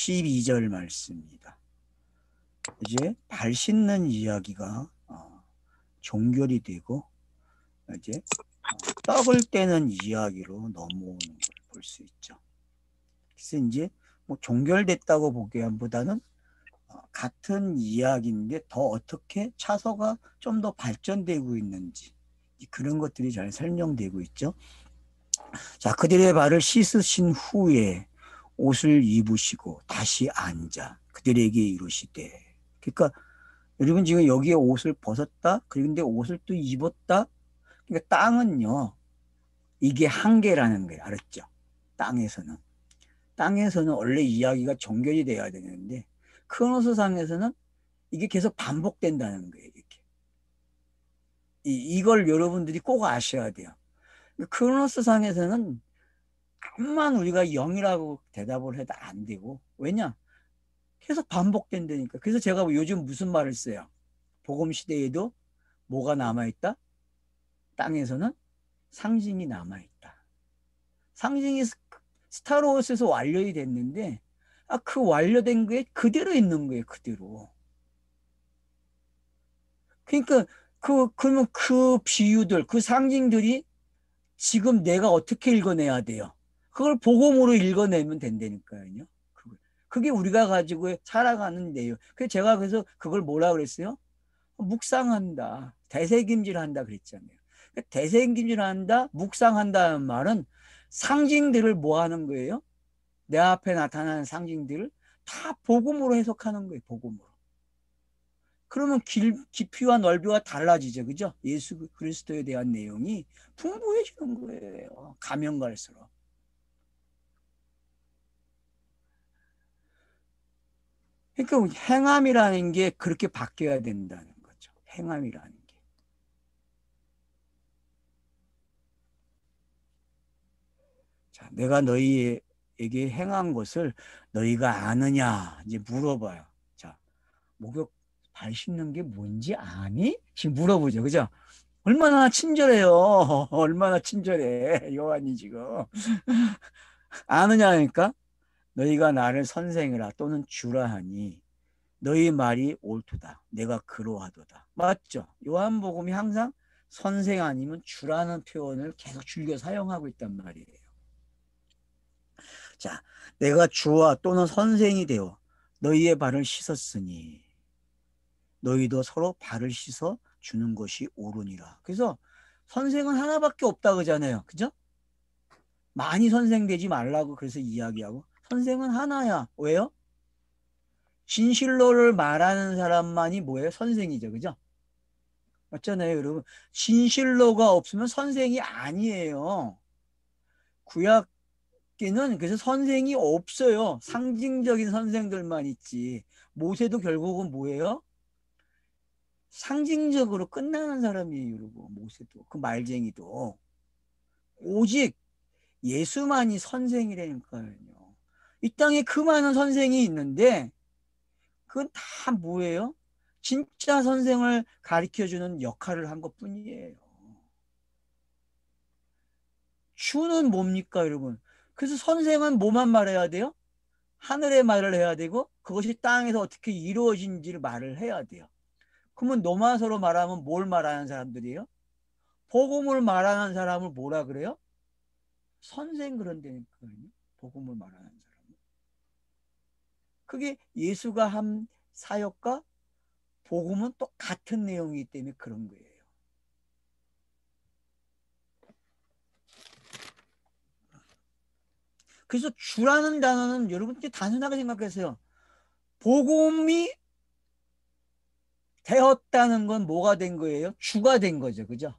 12절 말씀입니다. 이제 발 씻는 이야기가 종결이 되고 이제 떡을 떼는 이야기로 넘어오는 걸 볼 수 있죠. 그래서 이제 뭐 종결됐다고 보기보다는 같은 이야기인데 더 어떻게 차서가 좀 더 발전되고 있는지 그런 것들이 잘 설명되고 있죠. 자, 그들의 발을 씻으신 후에 옷을 입으시고 다시 앉아 그들에게 이르시되. 그러니까 여러분 지금 여기에 옷을 벗었다. 그런데 옷을 또 입었다. 그러니까 땅은요. 이게 한계라는 거예요. 알았죠? 땅에서는. 땅에서는 원래 이야기가 종결이 돼야 되는데 크로노스상에서는 이게 계속 반복된다는 거예요. 이렇게. 이걸 여러분들이 꼭 아셔야 돼요. 크로노스상에서는 암만 우리가 0이라고 대답을 해도 안 되고 왜냐? 계속 반복된다니까. 그래서 제가 요즘 무슨 말을 써요? 복음 시대에도 뭐가 남아있다? 땅에서는 상징이 남아있다. 상징이 스타로워스에서 완료이 됐는데 그 완료된 게 그대로 있는 거예요. 그대로. 그러니까 그러면 그 비유들, 그 상징들이 지금 내가 어떻게 읽어내야 돼요? 그걸 복음으로 읽어내면 된다니까요. 그게 우리가 가지고 살아가는 내용. 그래서 제가 그래서 그걸 뭐라 그랬어요? 묵상한다. 대세김질한다 그랬잖아요. 대세김질한다, 묵상한다는 말은 상징들을 뭐 하는 거예요? 내 앞에 나타나는 상징들을 다 복음으로 해석하는 거예요. 복음으로. 그러면 깊이와 넓이가 달라지죠. 그죠? 예수 그리스도에 대한 내용이 풍부해지는 거예요. 가면 갈수록. 그러니까 행함이라는 게 그렇게 바뀌어야 된다는 거죠. 행함이라는 게. 자, 내가 너희에게 행한 것을 너희가 아느냐 이제 물어봐요. 자, 목욕 발 씻는 게 뭔지 아니? 지금 물어보죠. 그죠? 얼마나 친절해요. 얼마나 친절해. 요한이 지금. 아느냐니까 너희가 나를 선생이라 또는 주라 하니 너희 말이 옳도다. 내가 그러하도다. 맞죠? 요한복음이 항상 선생 아니면 주라는 표현을 계속 즐겨 사용하고 있단 말이에요. 자, 내가 주와 또는 선생이 되어 너희의 발을 씻었으니 너희도 서로 발을 씻어 주는 것이 옳으니라. 그래서 선생은 하나밖에 없다 그러잖아요. 그죠? 많이 선생 되지 말라고 그래서 이야기하고 선생은 하나야. 왜요? 진실로를 말하는 사람만이 뭐예요? 선생이죠. 그죠? 맞잖아요, 여러분. 진실로가 없으면 선생이 아니에요. 구약계는 그래서 선생이 없어요. 상징적인 선생들만 있지. 모세도 결국은 뭐예요? 상징적으로 끝나는 사람이에요, 여러분. 모세도. 그 말쟁이도. 오직 예수만이 선생이라니까요. 이 땅에 그 많은 선생이 있는데 그건 다 뭐예요? 진짜 선생을 가르쳐주는 역할을 한 것뿐이에요. 주는 뭡니까, 여러분? 그래서 선생은 뭐만 말해야 돼요? 하늘의 말을 해야 되고 그것이 땅에서 어떻게 이루어진지를 말을 해야 돼요. 그러면 노마서로 말하면 뭘 말하는 사람들이에요? 복음을 말하는 사람을 뭐라 그래요? 선생 그런다니까요. 복음을 말하는 사람. 그게 예수가 한 사역과 복음은 똑같은 내용이기 때문에 그런 거예요. 그래서 주라는 단어는 여러분 단순하게 생각하세요. 복음이 되었다는 건 뭐가 된 거예요? 주가 된 거죠. 그죠?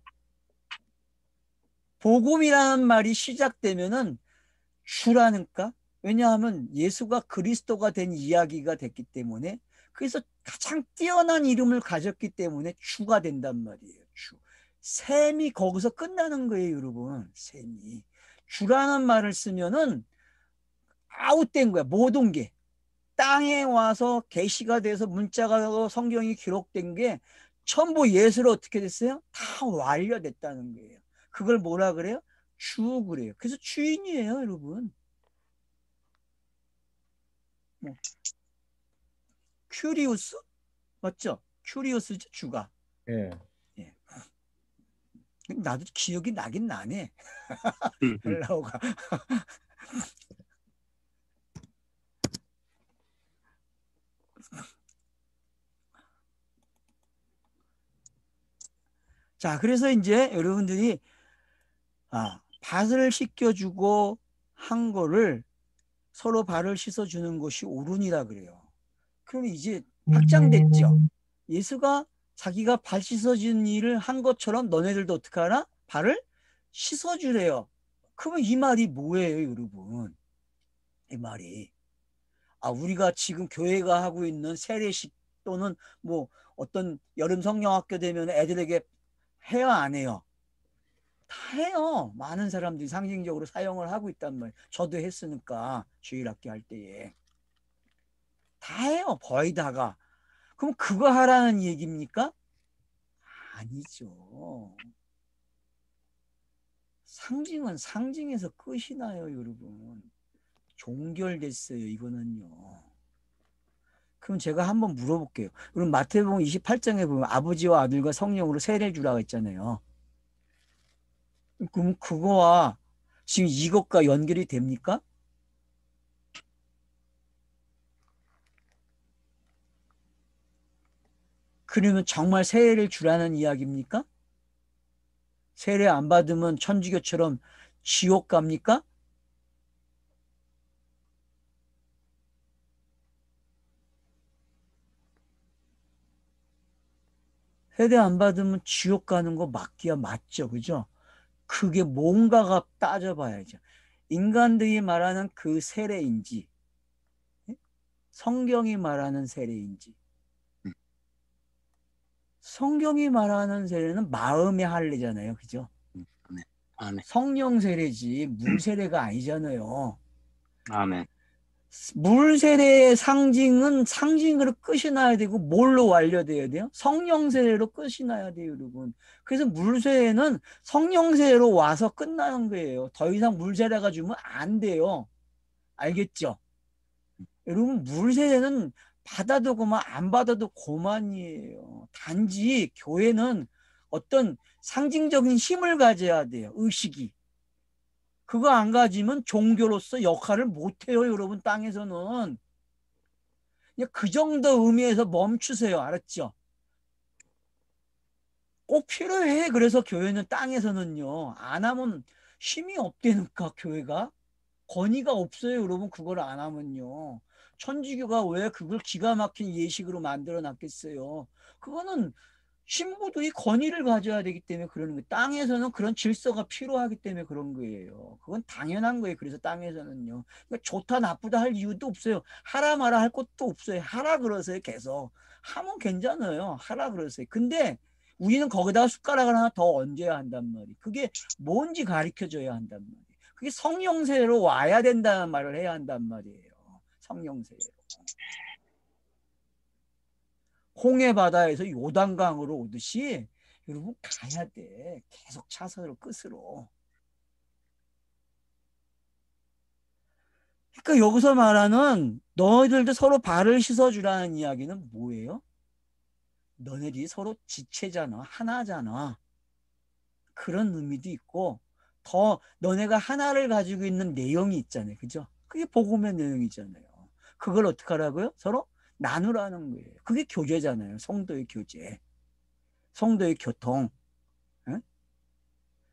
복음이라는 말이 시작되면은 주라니까. 왜냐하면 예수가 그리스도가 된 이야기가 됐기 때문에 그래서 가장 뛰어난 이름을 가졌기 때문에 주가 된단 말이에요. 주. 셈이 거기서 끝나는 거예요, 여러분. 셈이. 주라는 말을 쓰면은 아웃된 거야. 모든 게. 땅에 와서 계시가 돼서 문자가 성경이 기록된 게 전부 예수로 어떻게 됐어요? 다 완료됐다는 거예요. 그걸 뭐라 그래요? 주 그래요. 그래서 주인이에요, 여러분. 뭐 큐리우스 맞죠? 큐리우스죠 주가. 예. 예. 나도 기억이 나긴 나네. 음, 음. 헬라어가. 자, 그래서 이제 여러분들이 밭을 씻겨주고 한 거를 서로 발을 씻어주는 것이 옳으니라 그래요. 그럼 이제 확장됐죠. 예수가 자기가 발 씻어준 일을 한 것처럼 너네들도 어떻게 하나? 발을 씻어주래요. 그러면 이 말이 뭐예요, 여러분? 이 말이. 우리가 지금 교회가 하고 있는 세례식 또는 뭐 어떤 여름 성령학교 되면 애들에게 해요, 안 해요? 다 해요. 많은 사람들이 상징적으로 사용을 하고 있단 말이에요. 저도 했으니까 주일학교 할 때에. 다 해요. 거의 다가. 그럼 그거 하라는 얘기입니까? 아니죠. 상징은 상징에서 끝이 나요, 여러분. 종결됐어요, 이거는요. 그럼 제가 한번 물어볼게요. 그럼 마태복음 28장에 보면 아버지와 아들과 성령으로 세례를 주라고 했잖아요. 그럼 그거와 지금 이것과 연결이 됩니까? 그러면 정말 세례를 주라는 이야기입니까? 세례 안 받으면 천주교처럼 지옥 갑니까? 세례 안 받으면 지옥 가는 거 맞기야 맞죠, 그죠? 그게 뭔가가 따져봐야죠. 인간들이 말하는 그 세례인지 성경이 말하는 세례인지. 성경이 말하는 세례는 마음의 할례잖아요, 그죠? 아멘. 아멘. 성령 세례지 물 세례가 아니잖아요. 아멘. 물 세례의 상징은 상징으로 끝이 나야 되고 뭘로 완료돼야 돼요? 성령 세례로 끝이 나야 돼요, 여러분. 그래서 물 세례는 성령 세례로 와서 끝나는 거예요. 더 이상 물 세례가 주면 안 돼요. 알겠죠? 여러분 물 세례는 받아도 그만 안 받아도 고만이에요. 단지 교회는 어떤 상징적인 힘을 가져야 돼요. 의식이. 그거 안 가지면 종교로서 역할을 못해요, 여러분. 땅에서는. 그 정도 의미에서 멈추세요. 알았죠? 꼭 필요해. 그래서 교회는 땅에서는요. 안 하면 힘이 없다니까, 교회가. 권위가 없어요, 여러분. 그걸 안 하면요. 천주교가 왜 그걸 기가 막힌 예식으로 만들어 놨겠어요? 그거는 신부들이 권위를 가져야 되기 때문에 그러는 거예요. 땅에서는 그런 질서가 필요하기 때문에 그런 거예요. 그건 당연한 거예요. 그래서 땅에서는요. 그러니까 좋다 나쁘다 할 이유도 없어요. 하라 마라 할 것도 없어요. 하라 그러세요. 계속. 하면 괜찮아요. 하라 그러세요. 근데 우리는 거기다가 숟가락을 하나 더 얹어야 한단 말이에요. 그게 뭔지 가르쳐줘야 한단 말이에요. 그게 성령세로 와야 된다는 말을 해야 한단 말이에요. 성령세로. 홍해 바다에서 요단강으로 오듯이 여러분 가야 돼. 계속 차선으로 끝으로. 그러니까 여기서 말하는 너희들도 서로 발을 씻어주라는 이야기는 뭐예요? 너네들이 서로 지체잖아. 하나잖아. 그런 의미도 있고 더 너네가 하나를 가지고 있는 내용이 있잖아요. 그죠? 그게 복음의 내용이잖아요. 그걸 어떻게 하라고요? 서로 나누라는 거예요. 그게 교제잖아요. 성도의 교제. 성도의 교통.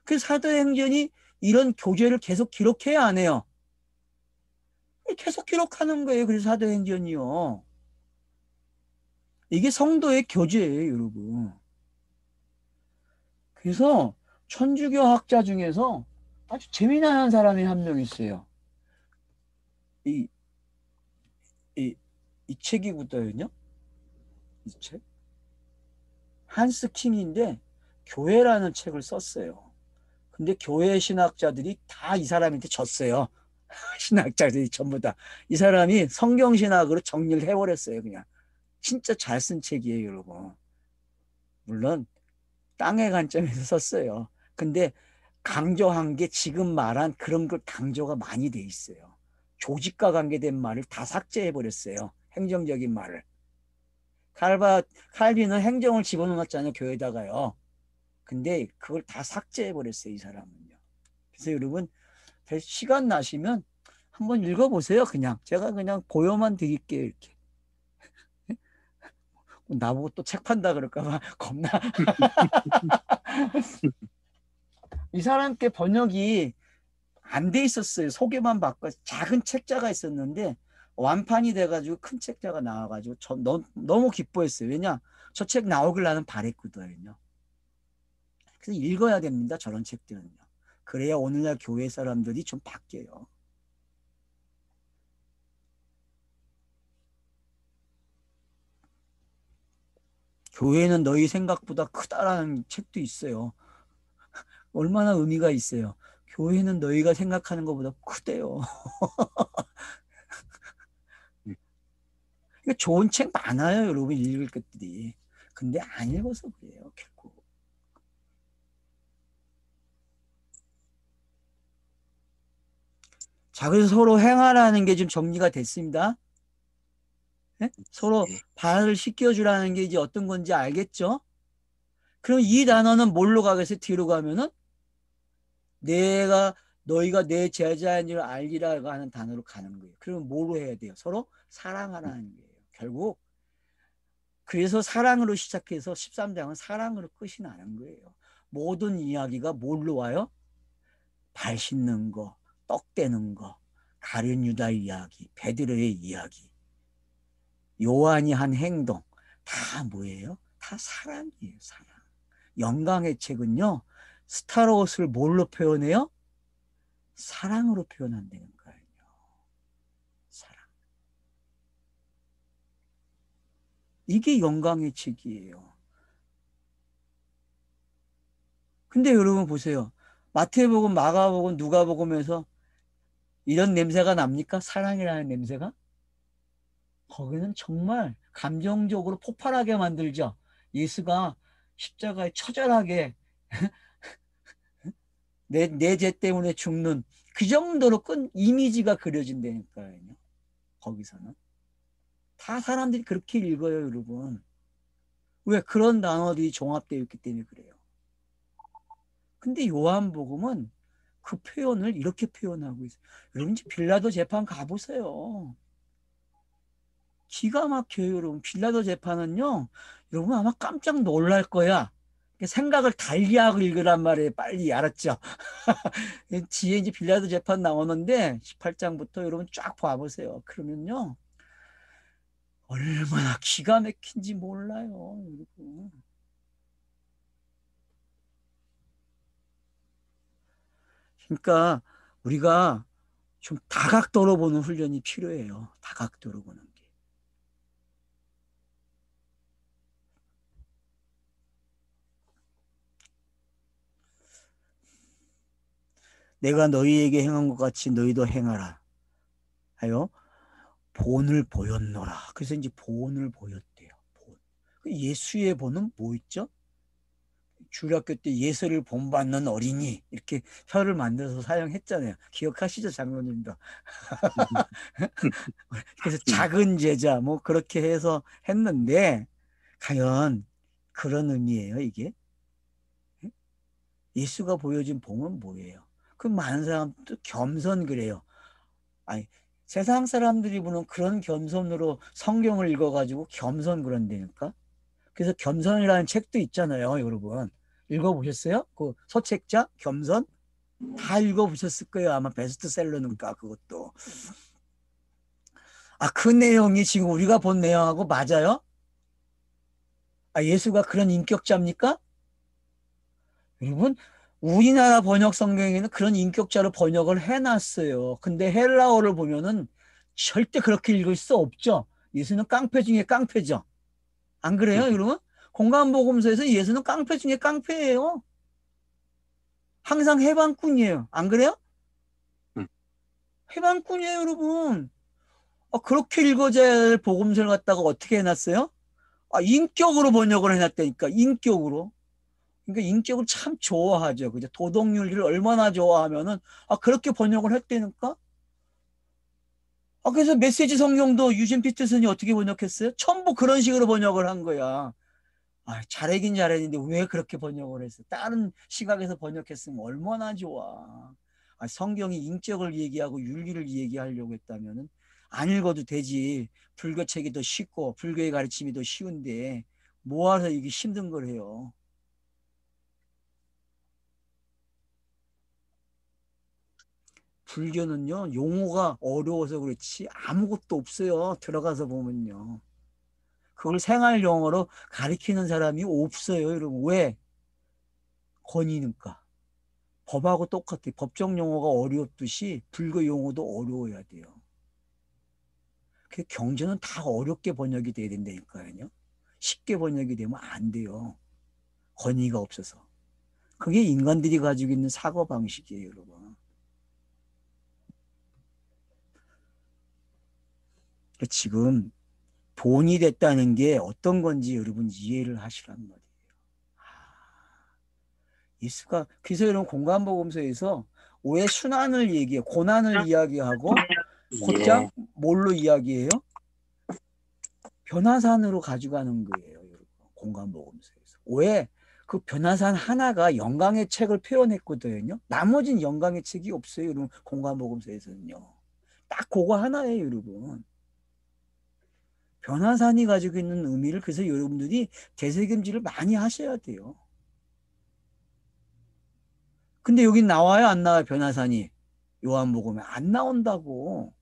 그 사도행전이 이런 교제를 계속 기록해야 안 해요. 계속 기록하는 거예요. 그래서 사도행전이요. 이게 성도의 교제예요, 여러분. 그래서 천주교 학자 중에서 아주 재미난 사람이 한 명 있어요. 이, 이 책이거든요. 이 책. 한스 킹인데 교회라는 책을 썼어요. 근데 교회 신학자들이 다 이 사람한테 졌어요. 신학자들이 전부 다. 이 사람이 성경신학으로 정리를 해버렸어요, 그냥. 진짜 잘 쓴 책이에요, 여러분. 물론 땅의 관점에서 썼어요. 근데 강조한 게 지금 말한 그런 걸 강조가 많이 돼 있어요. 조직과 관계된 말을 다 삭제해 버렸어요. 행정적인 말을. 칼빈은 행정을 집어넣었잖아요, 교회에다가요. 근데 그걸 다 삭제해 버렸어요, 이 사람은요. 그래서 여러분 시간 나시면 한번 읽어보세요. 그냥 제가 그냥 보여만 드릴게요. 이렇게 나보고 또 책 판다 그럴까봐 겁나. 이 사람께 번역이 안 돼 있었어요. 소개만 받고 작은 책자가 있었는데 완판이 돼가지고 큰 책자가 나와가지고 너무 기뻐했어요. 왜냐? 저 책 나오길 나는 바랬거든요. 그래서 읽어야 됩니다. 저런 책들은요. 그래야 오늘날 교회 사람들이 좀 바뀌어요. 교회는 너희 생각보다 크다라는 책도 있어요. 얼마나 의미가 있어요. 교회는 너희가 생각하는 것보다 크대요. 좋은 책 많아요, 여러분. 읽을 것들이. 근데 안 읽어서 그래요, 결국. 자, 그래서 서로 행하라는 게 좀 정리가 됐습니다. 네? 서로 발을 씻겨주라는 게 이제 어떤 건지 알겠죠? 그럼 이 단어는 뭘로 가겠어요? 뒤로 가면은 너희가 내 제자인 줄 알리라고 하는 단어로 가는 거예요. 그러면 뭐로 해야 돼요? 서로 사랑하라는 거예요. 결국 그래서 사랑으로 시작해서 13장은 사랑으로 끝이 나는 거예요. 모든 이야기가 뭘로 와요? 발 씻는 거, 떡 떼는 거, 가룟 유다 이야기, 베드로의 이야기, 요한이 한 행동 다 뭐예요? 다 사랑이에요. 사랑. 영광의 책은요. 스타로스를 뭘로 표현해요? 사랑으로 표현한다는 거예요. 사랑. 이게 영광의 책이에요. 근데 여러분 보세요. 마태복음, 마가복음, 누가복음에서 이런 냄새가 납니까? 사랑이라는 냄새가? 거기는 정말 감정적으로 폭발하게 만들죠. 예수가 십자가에 처절하게 내 죄 때문에 죽는 그 정도로 큰 이미지가 그려진다니까요. 거기서는. 다 사람들이 그렇게 읽어요, 여러분. 왜? 그런 단어들이 종합되어 있기 때문에 그래요. 근데 요한복음은 그 표현을 이렇게 표현하고 있어요. 여러분 빌라도 재판 가보세요. 기가 막혀요, 여러분. 빌라도 재판은요, 여러분 아마 깜짝 놀랄 거야. 생각을 달리하고 읽으란 말이에요. 빨리 알았죠? 뒤에 이제 빌라도 재판 나오는데 18장부터 여러분 쫙 봐보세요. 그러면요, 얼마나 기가 막힌지 몰라요, 여러분. 그러니까 우리가 좀 다각도로 보는 훈련이 필요해요. 다각도로 보는 게. 내가 너희에게 행한 것 같이 너희도 행하라 하여 본을 보였노라. 그래서 이제 본을 보였대요. 본. 예수의 본은 뭐 있죠? 주일학교 때 예수를 본받는 어린이 이렇게 혀를 만들어서 사용했잖아요. 기억하시죠, 장로님도? 그래서 작은 제자 뭐 그렇게 해서 했는데 과연 그런 의미예요, 이게? 예수가 보여준 본은 뭐예요? 그 많은 사람도 겸손 그래요. 아니, 세상 사람들이 보는 그런 겸손으로 성경을 읽어가지고 겸손 그런다니까? 그래서 겸손이라는 책도 있잖아요, 여러분. 읽어보셨어요? 그 서책자 겸손? 다 읽어보셨을 거예요. 아마 베스트셀러니까 그것도. 아, 그 내용이 지금 우리가 본 내용하고 맞아요? 아, 예수가 그런 인격자입니까? 여러분, 우리나라 번역 성경에는 그런 인격자로 번역을 해놨어요. 근데 헬라어를 보면은 절대 그렇게 읽을 수 없죠. 예수는 깡패 중에 깡패죠. 안 그래요, 여러분? 공간복음서에서 예수는 깡패 중에 깡패예요. 항상 해방꾼이에요. 안 그래요? 해방꾼이에요, 여러분. 아, 그렇게 읽어져야 할 복음서를 갖다가 어떻게 해놨어요? 아, 인격으로 번역을 해놨다니까, 인격으로. 그러니까 인격을 참 좋아하죠. 그죠? 도덕윤리를 얼마나 좋아하면은, 아, 그렇게 번역을 했다니까? 그래서 메시지 성경도 유진 피터슨이 어떻게 번역했어요? 전부 그런 식으로 번역을 한 거야. 잘하긴 잘했는데 왜 그렇게 번역을 했어? 다른 시각에서 번역했으면 얼마나 좋아. 성경이 인격을 얘기하고 윤리를 얘기하려고 했다면은 안 읽어도 되지. 불교 책이 더 쉽고 불교의 가르침이 더 쉬운데 모아서 이게 힘든 걸 해요. 불교는요, 용어가 어려워서 그렇지 아무것도 없어요. 들어가서 보면요. 그걸 생활 용어로 가리키는 사람이 없어요. 여러분. 왜? 권위니까. 법하고 똑같아. 법정 용어가 어렵듯이 불교 용어도 어려워야 돼요. 그 경전은 다 어렵게 번역이 돼야 된다니까요. 쉽게 번역이 되면 안 돼요. 권위가 없어서. 그게 인간들이 가지고 있는 사고 방식이에요, 여러분. 지금 돈이 됐다는 게 어떤 건지 여러분 이해를 하시란 말이에요. 예수가 그래서 여러분 공간복음서에서 왜 순환을 얘기해 고난을 이야기하고 곧장 예. 뭘로 이야기해요? 변화산으로 가져가는 거예요, 여러분. 공간복음서에서. 왜? 그 변화산 하나가 영광의 책을 표현했거든요. 나머지는 영광의 책이 없어요, 여러분. 공간복음서에서는요. 딱 그거 하나예요, 여러분. 변화산이 가지고 있는 의미를 그래서 여러분들이 되새김질을 많이 하셔야 돼요. 근데 여기 나와요, 안 나와요, 변화산이? 요한복음에 안 나온다고.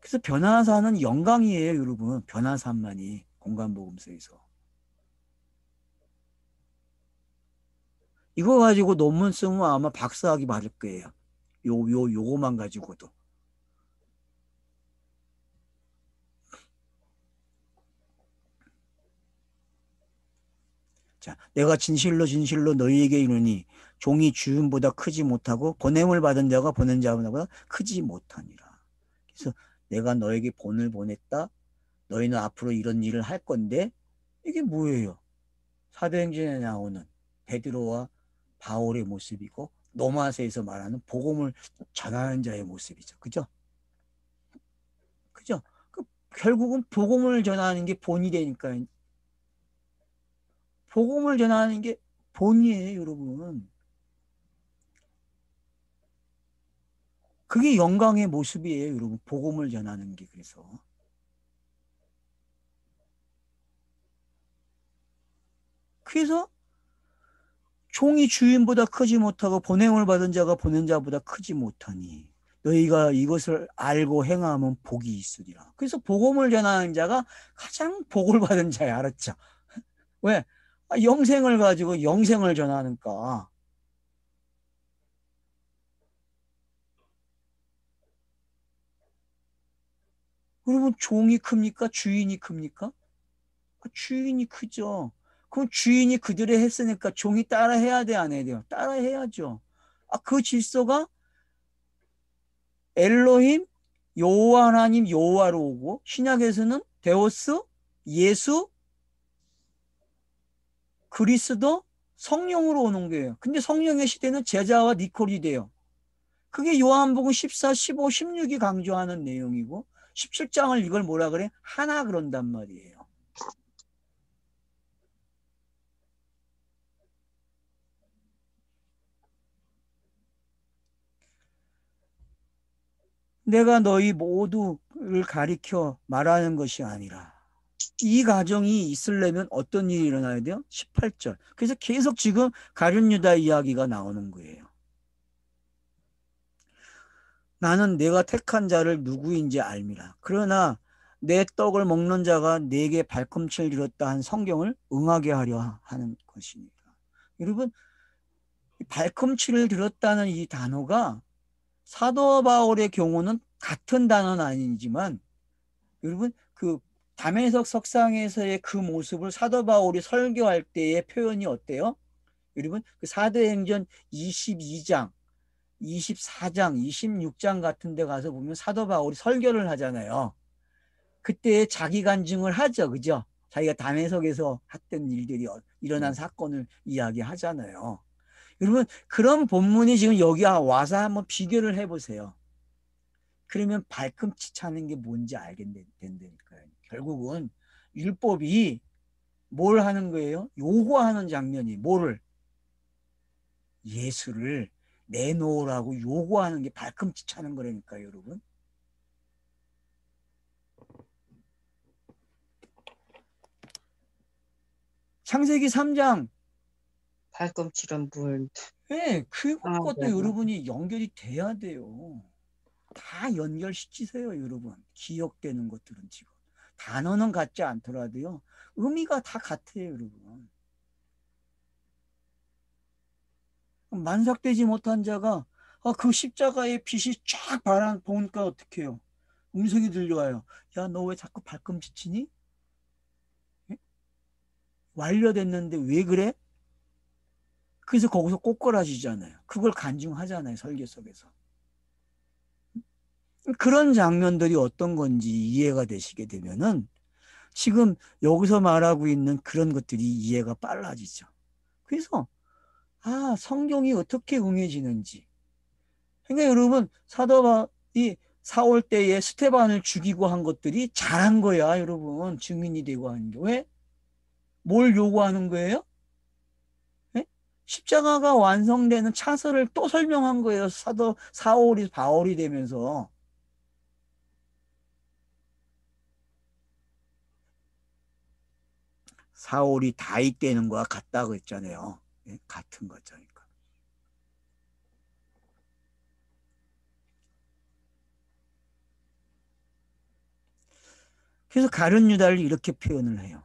그래서 변화산은 영광이에요, 여러분. 변화산만이 공간복음서에서. 이거 가지고 논문 쓰면 아마 박사학위 받을 거예요. 요거만 가지고도. 자, 내가 진실로 진실로 너희에게 이르니 종이 주인보다 크지 못하고 보냄을 받은 자가 보낸 자보다 크지 못하니라. 그래서 내가 너에게 본을 보냈다. 너희는 앞으로 이런 일을 할 건데 이게 뭐예요? 사도행전에 나오는 베드로와 바울의 모습이고 로마서에서 말하는 복음을 전하는 자의 모습이죠. 그죠? 그죠? 결국은 복음을 전하는 게 본이 되니까 복음을 전하는 게 본이에요, 여러분. 그게 영광의 모습이에요, 여러분. 복음을 전하는 게 그래서. 그래서 종이 주인보다 크지 못하고 보냄을 받은 자가 보낸 자보다 크지 못하니 너희가 이것을 알고 행하면 복이 있으리라. 그래서 복음을 전하는 자가 가장 복을 받은 자야. 알았죠? 왜? 영생을 가지고 영생을 전하니까. 여러분 종이 큽니까? 주인이 큽니까? 주인이 크죠. 그럼 주인이 그들의 했으니까 종이 따라 해야 돼, 안 해야 돼요? 따라 해야죠. 그 질서가 엘로힘, 여호와 하나님 여호와로 오고 신약에서는 데오스, 예수, 그리스도, 성령으로 오는 거예요. 근데 성령의 시대는 제자와 니콜이 돼요. 그게 요한복음 14, 15, 16이 강조하는 내용이고 17장을 이걸 뭐라 그래? 하나 그런단 말이에요. 내가 너희 모두를 가리켜 말하는 것이 아니라 이 가정이 있으려면 어떤 일이 일어나야 돼요? 18절. 그래서 계속 지금 가룟 유다 이야기가 나오는 거예요. 나는 내가 택한 자를 누구인지 알미라. 그러나 내 떡을 먹는 자가 내게 발꿈치를 들었다 한 성경을 응하게 하려 하는 것입니다. 여러분, 발꿈치를 들었다는 이 단어가 사도 바울의 경우는 같은 단어는 아니지만 여러분 그 담에석 석상에서의 그 모습을 사도 바울이 설교할 때의 표현이 어때요? 여러분 그 사도행전 22장 24장, 26장 같은 데 가서 보면 사도 바울이 설교를 하잖아요. 그때 자기 간증을 하죠. 그죠? 자기가 담에석에서 했던 일들이 일어난 사건을 이야기하잖아요. 여러분, 그런 본문이 지금 여기 와서 한번 비교를 해보세요. 그러면 발꿈치 차는 게 뭔지 알게 된다니까요. 결국은 율법이 뭘 하는 거예요? 요구하는 장면이 뭐를? 예수를 내놓으라고 요구하는 게 발꿈치 차는 거라니까요, 여러분. 창세기 3장. 발꿈치는 물. 네, 그것도 네. 여러분이 연결이 돼야 돼요. 다 연결시키세요, 여러분. 기억되는 것들은 지금. 단어는 같지 않더라도요. 의미가 다 같아요, 여러분. 만삭되지 못한 자가 그 십자가의 빛이 쫙 보니까 어떻게 해요? 음성이 들려와요. 야, 너 왜 자꾸 발꿈치 치니? 예? 완료됐는데 왜 그래? 그래서 거기서 꼬꾸라지잖아요. 그걸 간증하잖아요, 설교 속에서. 그런 장면들이 어떤 건지 이해가 되시게 되면은 지금 여기서 말하고 있는 그런 것들이 이해가 빨라지죠. 그래서 성경이 어떻게 응해지는지. 그러니까 여러분, 사도 바울이 사올 때에 스테반을 죽이고 한 것들이 잘한 거야, 여러분. 증인이 되고 하는 게. 왜? 뭘 요구하는 거예요? 예? 십자가가 완성되는 차서를 또 설명한 거예요. 사도 사울이 바울이 되면서. 사울이 다윗 되는 거와 같다고 했잖아요. 예? 같은 거잖아요. 그래서 가룟 유다를 이렇게 표현을 해요.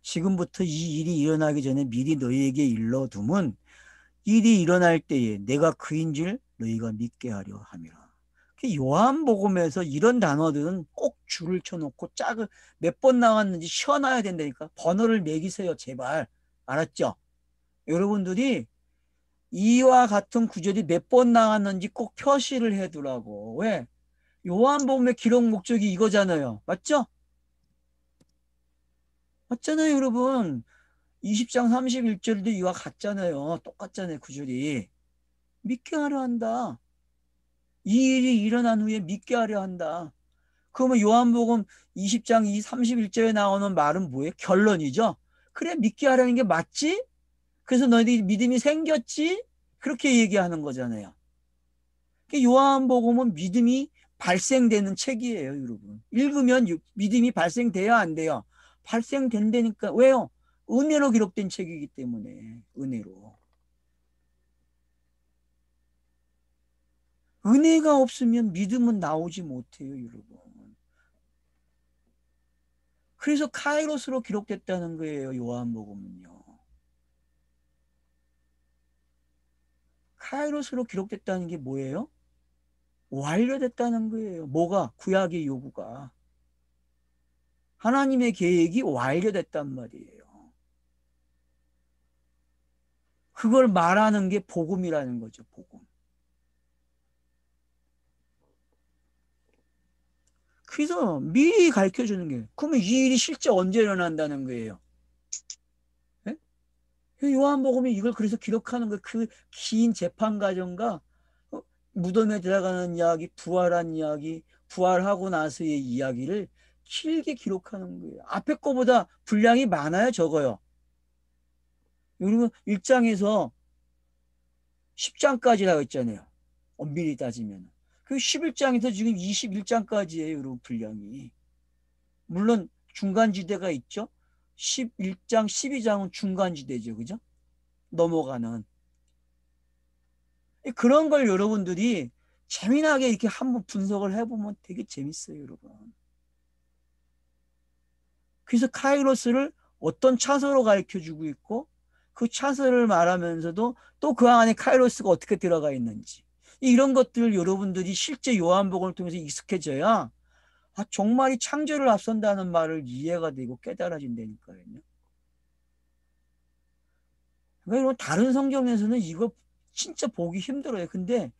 지금부터 이 일이 일어나기 전에 미리 너희에게 일러두면 일이 일어날 때에 내가 그인 줄 너희가 믿게 하려 함이라. 요한복음에서 이런 단어들은 꼭 줄을 쳐놓고 짝을 몇 번 나왔는지 쉬어놔야 된다니까. 번호를 매기세요, 제발. 알았죠? 여러분들이 이와 같은 구절이 몇 번 나왔는지 꼭 표시를 해두라고. 왜? 요한복음의 기록 목적이 이거잖아요. 맞죠? 맞잖아요, 여러분. 20장 31절도 이와 같잖아요. 똑같잖아요, 구절이. 믿게 하려 한다. 이 일이 일어난 후에 믿게 하려 한다. 그러면 요한복음 20장 31절에 나오는 말은 뭐예요? 결론이죠. 그래, 믿게 하려는 게 맞지? 그래서 너희들이 믿음이 생겼지? 그렇게 얘기하는 거잖아요. 요한복음은 믿음이 발생되는 책이에요, 여러분. 읽으면 믿음이 발생돼야 안 돼요. 발생된다니까. 왜요? 은혜로 기록된 책이기 때문에. 은혜로. 은혜가 없으면 믿음은 나오지 못해요, 여러분. 그래서 카이로스로 기록됐다는 거예요, 요한복음은요. 카이로스로 기록됐다는 게 뭐예요? 완료됐다는 거예요. 뭐가? 구약의 요구가. 하나님의 계획이 완료됐단 말이에요. 그걸 말하는 게 복음이라는 거죠, 복음. 그래서 미리 가르쳐 주는 거예요. 그러면 이 일이 실제 언제 일어난다는 거예요? 네? 요한복음이 이걸 그래서 기록하는 거예요. 그 긴 재판 과정과 무덤에 들어가는 이야기, 부활한 이야기, 부활하고 나서의 이야기를 길게 기록하는 거예요. 앞에 거보다 분량이 많아요, 적어요. 여러분 1장에서 10장까지라고 했잖아요. 엄밀히 따지면. 그 11장에서 지금 21장까지예요, 여러분 분량이. 물론 중간지대가 있죠. 11장, 12장은 중간지대죠. 그죠? 넘어가는. 그런 걸 여러분들이 재미나게 이렇게 한번 분석을 해보면 되게 재밌어요, 여러분. 그래서 카이로스를 어떤 차서로 가르쳐주고 있고 그 차서를 말하면서도 또 그 안에 카이로스가 어떻게 들어가 있는지 이런 것들을 여러분들이 실제 요한복음을 통해서 익숙해져야 정말이 창조를 앞선다는 말을 이해가 되고 깨달아진다니까요. 그러니까 다른 성경에서는 이거 진짜 보기 힘들어요. 근데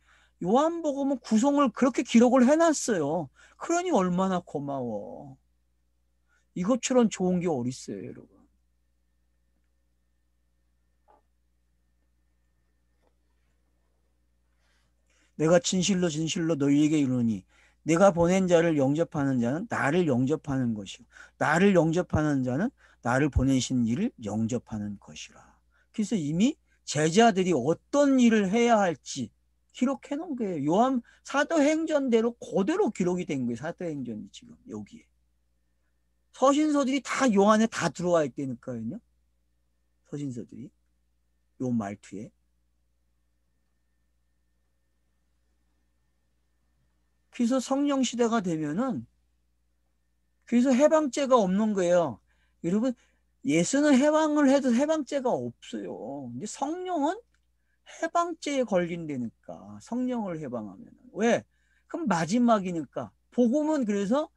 요한복음은 구성을 그렇게 기록을 해놨어요. 그러니 얼마나 고마워. 이것처럼 좋은 게 어딨어요, 여러분. 내가 진실로 진실로 너희에게 이르노니 내가 보낸 자를 영접하는 자는 나를 영접하는 것이요 나를 영접하는 자는 나를 보내신 이를 영접하는 것이라. 그래서 이미 제자들이 어떤 일을 해야 할지 기록해 놓은 거예요. 요한 사도행전대로 그대로 기록이 된 거예요. 사도행전이 지금 여기에. 서신서들이 다 요한에 다 들어와 있다니까요. 서신서들이 요 말투에. 그래서 성령 시대가 되면은 그래서 해방죄가 없는 거예요. 여러분 예수는 해방을 해도 해방죄가 없어요. 근데 성령은 해방죄에 걸린다니까. 성령을 해방하면. 왜? 그럼 마지막이니까. 복음은 그래서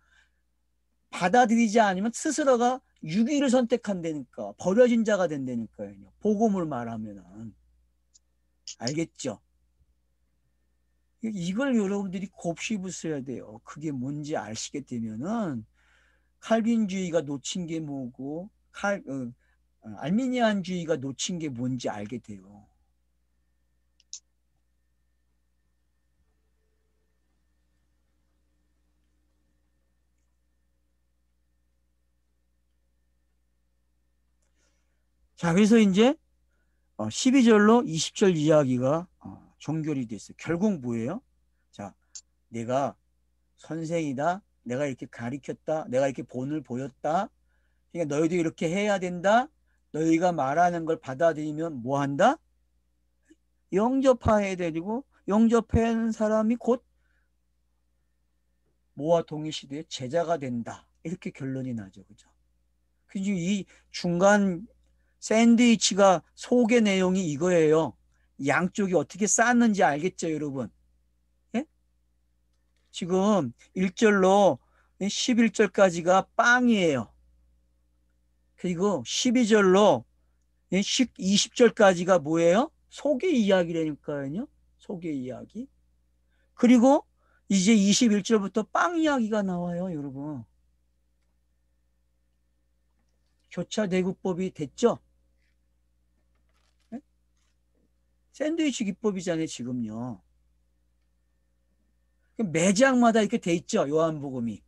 받아들이지 않으면 스스로가 유기를 선택한다니까. 버려진 자가 된다니까요. 복음을 말하면은. 알겠죠? 이걸 여러분들이 곱씹으셔야 돼요. 그게 뭔지 아시게 되면은 칼빈주의가 놓친 게 뭐고 알미니안주의가 놓친 게 뭔지 알게 돼요. 자, 그래서 이제 12절로 20절 이야기가 종결이 됐어요. 결국 뭐예요? 자, 내가 선생이다. 내가 이렇게 가르쳤다. 내가 이렇게 본을 보였다. 그러니까 너희도 이렇게 해야 된다. 너희가 말하는 걸 받아들이면 뭐 한다? 영접해야 되고 영접하는 사람이 곧 모아 동일시대의 제자가 된다. 이렇게 결론이 나죠. 그죠? 그래서 이 중간 샌드위치가 속의 내용이 이거예요. 양쪽이 어떻게 쌓았는지 알겠죠, 여러분? 예? 지금 1절로 11절까지가 빵이에요. 그리고 12절로 20절까지가 뭐예요? 속의 이야기라니까요. 속의 이야기. 그리고 이제 21절부터 빵 이야기가 나와요, 여러분. 교차대구법이 됐죠? 네? 샌드위치 기법이잖아요, 지금요. 매장마다 이렇게 돼 있죠, 요한복음이.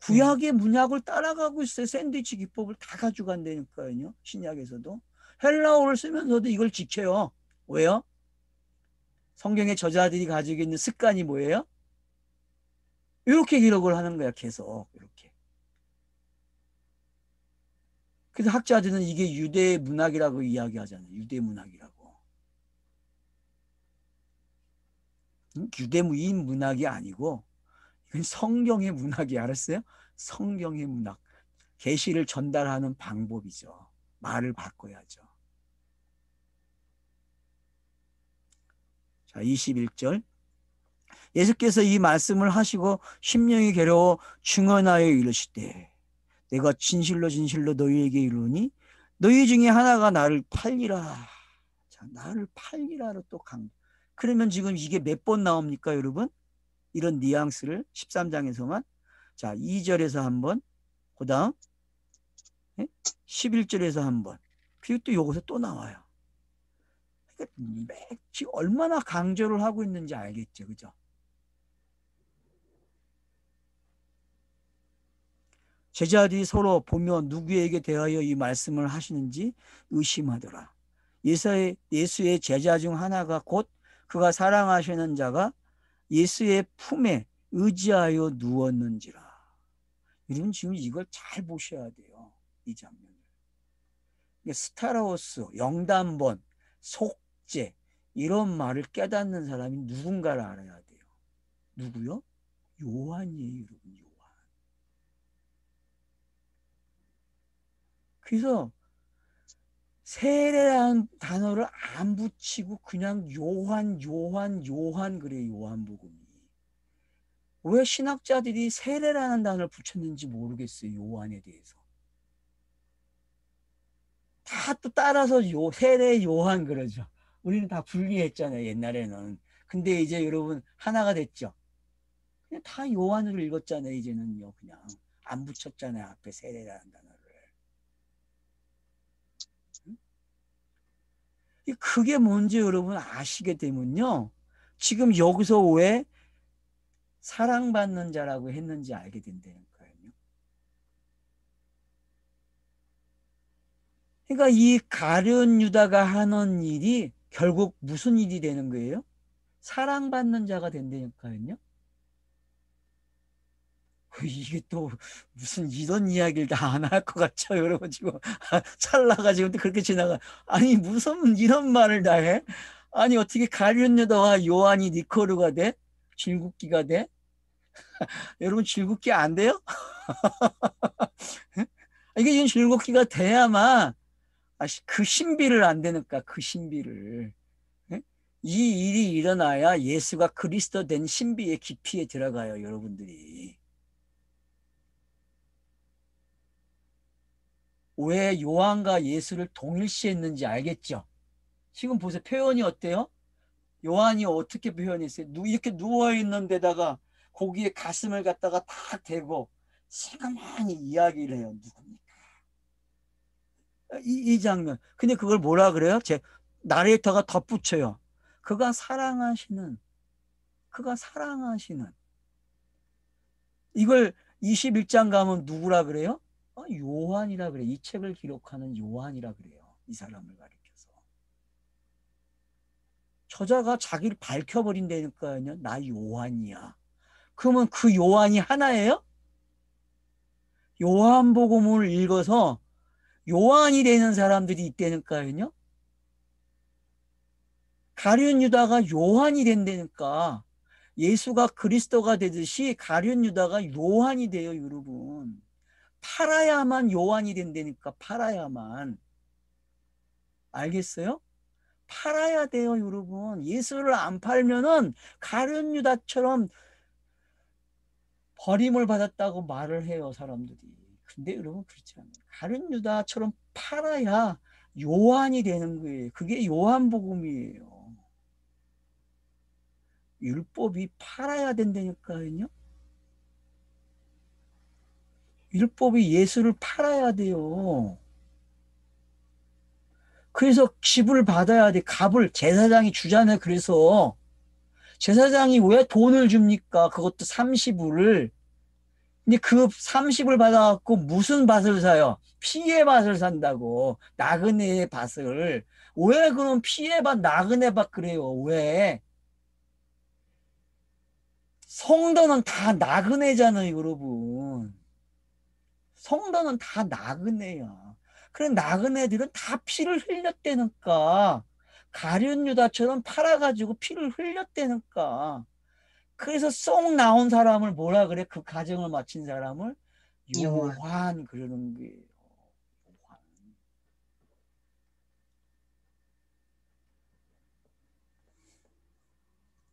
구약의 문약을 따라가고 있어요. 샌드위치 기법을 다 가져간다니까요. 신약에서도. 헬라어를 쓰면서도 이걸 지켜요. 왜요? 성경의 저자들이 가지고 있는 습관이 뭐예요? 이렇게 기록을 하는 거야, 계속. 이렇게. 그래서 학자들은 이게 유대 문학이라고 이야기하잖아요. 유대 문학이라고. 유대인 문학이 아니고 이건 성경의 문학이 알았어요? 성경의 문학. 계시를 전달하는 방법이죠. 말을 바꿔야죠. 자, 21절. 예수께서 이 말씀을 하시고 심령이 괴로워 중언하여 이르시되 내가 진실로 진실로 너희에게 이르니 너희 중에 하나가 나를 팔리라. 자, 나를 팔리라로 또 그러면 지금 이게 몇 번 나옵니까, 여러분? 이런 뉘앙스를 13장에서만. 자, 2절에서 한 번, 그 다음 11절에서 한 번, 그리고 또 여기서 또 나와요. 그러니까 지금 얼마나 강조를 하고 있는지 알겠죠, 그죠? 제자들이 서로 보며 누구에게 대하여 이 말씀을 하시는지 의심하더라. 예수의 제자 중 하나가 곧 그가 사랑하시는 자가 예수의 품에 의지하여 누웠는지라. 여러분 지금 이걸 잘 보셔야 돼요. 이 장면을. 스타라워스, 영단번, 속죄 이런 말을 깨닫는 사람이 누군가를 알아야 돼요. 누구요? 요한이에요, 여러분. 요한. 그래서 세례라는 단어를 안 붙이고 그냥 요한 그래요. 요한복음이. 왜 신학자들이 세례라는 단어를 붙였는지 모르겠어요. 요한에 대해서. 다 또 따라서 세례 요한 그러죠. 우리는 다 분리했잖아요. 옛날에는. 근데 이제 여러분 하나가 됐죠. 그냥 다 요한으로 읽었잖아요. 이제는요. 그냥 안 붙였잖아요. 앞에 세례라는 단어를. 그게 뭔지 여러분 아시게 되면요. 지금 여기서 왜 사랑받는 자라고 했는지 알게 된다니까요. 그러니까 이 가룟 유다가 하는 일이 결국 무슨 일이 되는 거예요? 사랑받는 자가 된다니까요. 이게 또 무슨 이런 이야기를 다 안 할 것 같죠, 여러분. 지금 찰나가 지금 그렇게 지나가. 아니 무슨 이런 말을 다 해? 아니 어떻게 가룟 유다와 요한이 니코르가 돼? 질국기가 돼? 여러분 질국기 안 돼요? 이게 지금 질국기가 돼야만 그 신비를 안 되니까 그 신비를. 이 일이 일어나야 예수가 그리스도 된 신비의 깊이에 들어가요, 여러분들이. 왜 요한과 예수를 동일시했는지 알겠죠? 지금 보세요. 표현이 어때요? 요한이 어떻게 표현했어요? 이렇게 누워있는 데다가 거기에 가슴을 갖다가 탁 대고 새가만히 이야기를 해요. 누굽니까? 이 장면. 근데 그걸 뭐라 그래요? 나레이터가 덧붙여요. 그가 사랑하시는. 이걸 21장 가면 누구라 그래요? 요한이라 그래. 이 책을 기록하는 요한이라 그래요. 이 사람을 가리켜서. 저자가 자기를 밝혀버린다니까요. 나 요한이야. 그러면 그 요한이 하나예요? 요한복음을 읽어서 요한이 되는 사람들이 있다니까요. 가룟 유다가 요한이 된다니까. 예수가 그리스도가 되듯이 가룟 유다가 요한이 돼요, 여러분. 팔아야만 요한이 된다니까. 팔아야만. 알겠어요? 팔아야 돼요, 여러분. 예수를 안 팔면은 가룟 유다처럼 버림을 받았다고 말을 해요, 사람들이. 근데 여러분 그렇지 않아요. 가룟 유다처럼 팔아야 요한이 되는 거예요. 그게 요한복음이에요. 율법이 팔아야 된다니까요. 율법이 예수를 팔아야 돼요. 그래서 깁을 받아야 돼. 갑을 제사장이 주잖아요. 그래서 제사장이 왜 돈을 줍니까? 그것도 30을. 근데 그 30을 받아갖고 무슨 밭을 사요? 피의 밭을 산다고. 나그네의 밭을. 왜 그럼 피의 밭, 나그네 밭 그래요? 왜? 성도는 다 나그네잖아요, 여러분. 성도는 다 나그네야. 그래, 나그네들은 다 피를 흘렸다니까. 가룟 유다처럼 팔아가지고 피를 흘렸다니까. 그래서 쏙 나온 사람을 뭐라 그래? 그 가정을 마친 사람을 요한 그러는 거예요. 요한.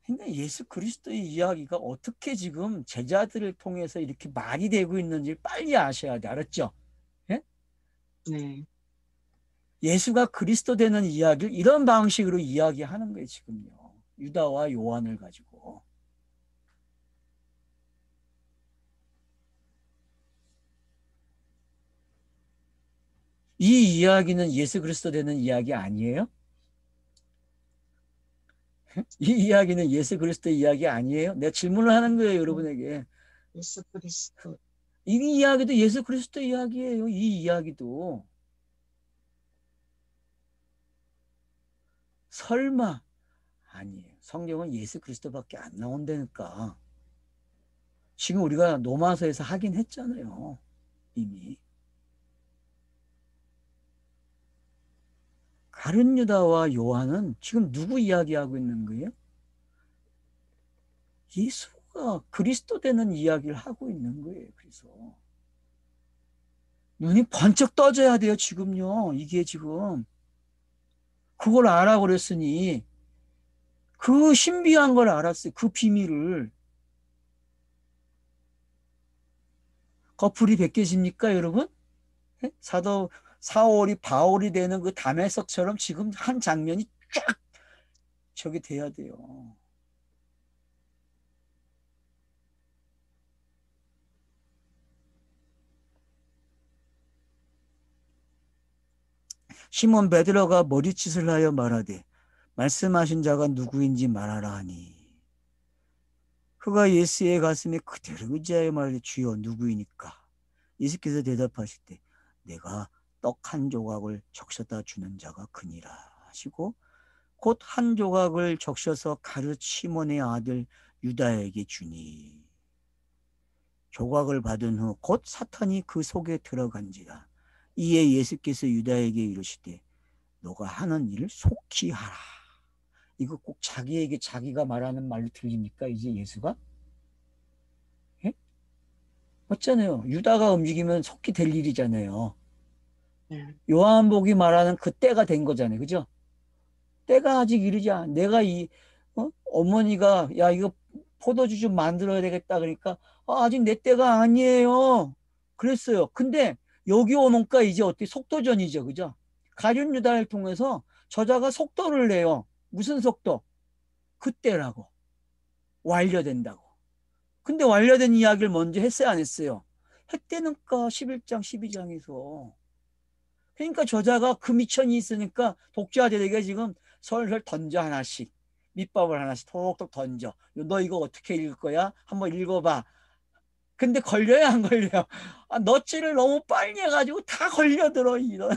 그러니까 예수 그리스도의 이야기가 어떻게 지금 제자들을 통해서 이렇게 말이 되고 있는지 빨리 아셔야 돼. 알았죠? 예? 네. 예수가 그리스도 되는 이야기를 이런 방식으로 이야기하는 거예요, 지금요. 유다와 요한을 가지고. 이 이야기는 예수 그리스도 되는 이야기 아니에요? 이 이야기는 예수 그리스도의 이야기 아니에요? 내가 질문을 하는 거예요, 여러분에게. 예수 그리스도. 이 이야기도 예수 그리스도 이야기예요, 이 이야기도. 설마 아니에요. 성경은 예수 그리스도밖에 안 나온다니까. 지금 우리가 로마서에서 하긴 했잖아요, 이미. 가룟 유다와 요한은 지금 누구 이야기하고 있는 거예요? 예수가 그리스도 되는 이야기를 하고 있는 거예요. 그래서 눈이 번쩍 떠져야 돼요, 지금요. 이게 지금 그걸 알아버렸으니 그 신비한 걸 알았어요. 그 비밀을. 거풀이 벗겨집니까, 여러분? 사도 사울이 바울이 되는 그 다메섹처럼 지금 한 장면이 쫙 저기 돼야 돼요. 시몬 베드로가 머리짓을 하여 말하되 말씀하신 자가 누구인지 말하라 하니. 그가 예수의 가슴에 그대로 의지하여 말하되 주여 누구이니까? 예수께서 대답하실 때 내가 떡 한 조각을 적셔다 주는 자가 그니라 하시고 곧 한 조각을 적셔서 가룟 시몬의 아들 유다에게 주니 조각을 받은 후 곧 사탄이 그 속에 들어간지라. 이에 예수께서 유다에게 이르시되 너가 하는 일을 속히 하라. 이거 꼭 자기에게 자기가 말하는 말로 들립니까? 이제 예수가? 예? 맞잖아요. 유다가 움직이면 속히 될 일이잖아요. 네. 요한복이 말하는 그 때가 된 거잖아요. 그죠? 때가 아직 이르지 않아. 내가 어머니가 야 이거 포도주 좀 만들어야 되겠다 그러니까 아직 내 때가 아니에요. 그랬어요. 근데 여기 오니까 이제 어떻게 속도전이죠. 그죠? 가룟 유다를 통해서 저자가 속도를 내요. 무슨 속도? 그때라고. 완료된다고. 근데 완료된 이야기를 먼저 했어요, 안 했어요? 했대니까 11장, 12장에서. 그러니까 저자가 그 미천이 있으니까 독자들에게 지금 설설 던져 하나씩. 밑밥을 하나씩 톡톡 던져. 너 이거 어떻게 읽을 거야? 한번 읽어봐. 근데 걸려요, 안 걸려요? 너치를 너무 빨리 해가지고 다 걸려들어, 이런.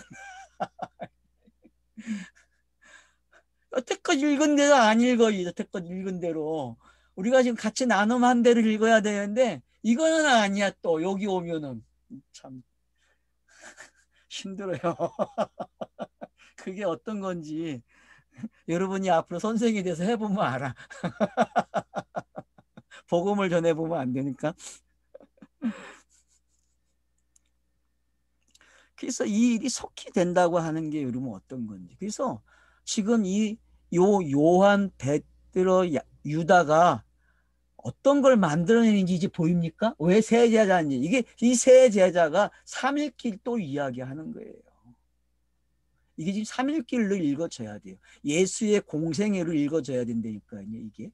여태껏 읽은 대로 안 읽어, 여태껏 읽은 대로. 우리가 지금 같이 나눔한 대로 읽어야 되는데, 이거는 아니야, 또. 여기 오면은. 참, 힘들어요. 그게 어떤 건지. 여러분이 앞으로 선생이 돼서 해보면 알아. 복음을 전해보면 안 되니까. 그래서 이 일이 속히 된다고 하는 게 여러분 어떤 건지. 그래서 지금 요한 베드로 유다가 어떤 걸 만들어내는지 이제 보입니까? 왜 세 제자인지. 이게 이 세 제자가 삼일길 또 이야기하는 거예요. 이게 지금 삼일길로 읽어져야 돼요. 예수의 공생애로 읽어져야 된다니까요. 이게.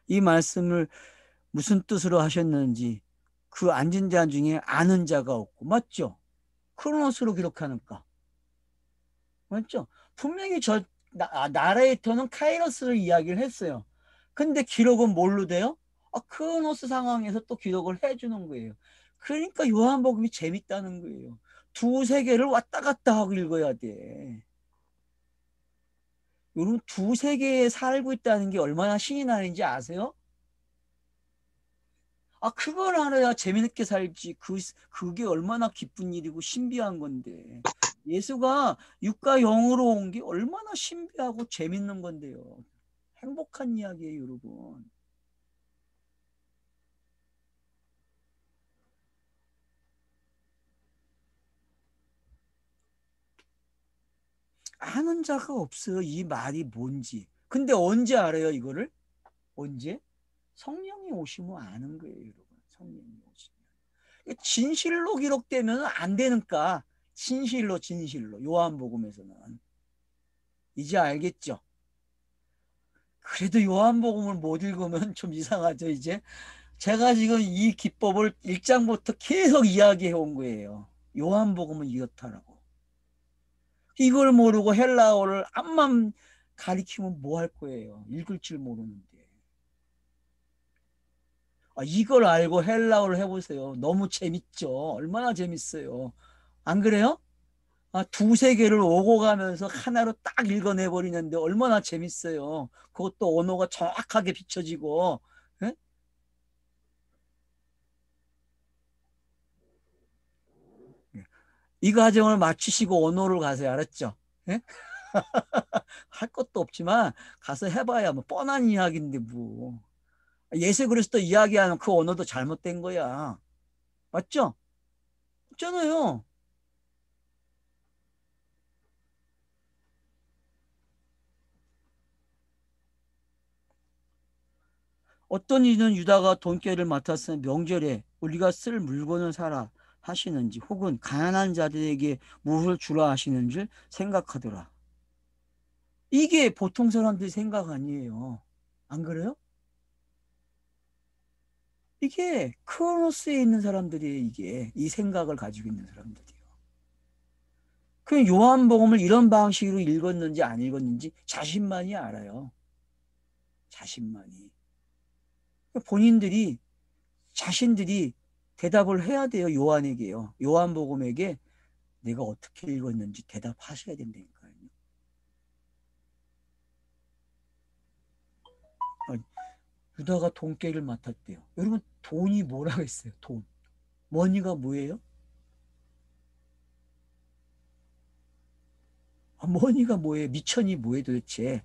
이 말씀을 무슨 뜻으로 하셨는지 그 앉은 자 중에 아는 자가 없고 맞죠? 크로노스로 기록하니까 맞죠? 분명히 나레이터는 카이로스를 이야기를 했어요. 근데 기록은 뭘로 돼요? 크로노스 상황에서 또 기록을 해주는 거예요. 그러니까 요한복음이 재밌다는 거예요. 두세 개를 왔다 갔다 하고 읽어야 돼. 여러분 두세 개에 살고 있다는 게 얼마나 신이 나는지 아세요? 그걸 알아야 재미있게 살지. 그게 얼마나 기쁜 일이고 신비한 건데. 예수가 육과 영으로 온 게 얼마나 신비하고 재밌는 건데요. 행복한 이야기예요, 여러분. 아는 자가 없어요. 이 말이 뭔지. 근데 언제 알아요, 이거를? 언제? 성령이 오시면 아는 거예요, 여러분. 성령이 오시면. 진실로 기록되면 안 되니까. 진실로. 요한복음에서는. 이제 알겠죠? 그래도 요한복음을 못 읽으면 좀 이상하죠, 이제. 제가 지금 이 기법을 1장부터 계속 이야기해 온 거예요. 요한복음은 이렇다라고. 이걸 모르고 헬라어를 암만 가리키면 뭐 할 거예요? 읽을 줄 모르는데. 이걸 알고 헬라어를 해보세요. 너무 재밌죠? 얼마나 재밌어요. 안 그래요? 두세 개를 오고 가면서 하나로 딱 읽어내버리는데 얼마나 재밌어요. 그것도 언어가 정확하게 비춰지고. 예? 이 과정을 마치시고 언어를 가세요. 알았죠? 예? 할 것도 없지만 가서 해봐야 뭐 뻔한 이야기인데 뭐. 예수 그리스도 이야기하는 그 언어도 잘못된 거야. 맞죠? 없잖아요. 어떤 이는 유다가 돈깨를 맡았으면 명절에 우리가 쓸 물건을 사라 하시는지 혹은 가난한 자들에게 무엇을 주라 하시는지 생각하더라. 이게 보통 사람들의 생각 아니에요. 안 그래요? 이게 크로노스에 있는 사람들이 이게 이 생각을 가지고 있는 사람들이에요. 그 요한복음을 이런 방식으로 읽었는지 안 읽었는지 자신만이 알아요. 자신만이. 본인들이 자신들이 대답을 해야 돼요. 요한에게요. 요한복음에게 내가 어떻게 읽었는지 대답하셔야 된다니까요. 유다가 돈깨를 맡았대요. 여러분 돈이 뭐라고 했어요? 돈. 머니가 뭐예요? 머니가 뭐예요? 미천이 뭐예요 도대체?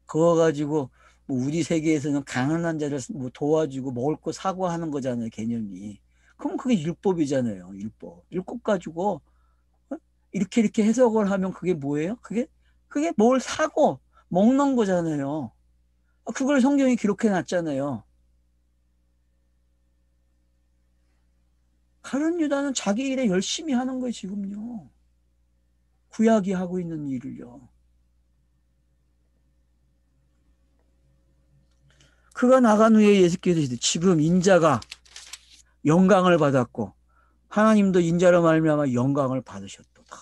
그거 가지고 뭐 우리 세계에서는 가난한 자를 뭐 도와주고 먹을 거 사고 하는 거잖아요. 개념이. 그럼 그게 율법이잖아요. 율법 가지고 이렇게 해석을 하면 그게 뭐예요? 그게 뭘 사고 먹는 거잖아요. 그걸 성경이 기록해 놨잖아요. 가룟 유다는 자기 일에 열심히 하는 거예요, 지금요. 구약이 하고 있는 일을요. 그가 나간 후에 예수께서 지금 인자가 영광을 받았고 하나님도 인자로 말미암아 영광을 받으셨도다.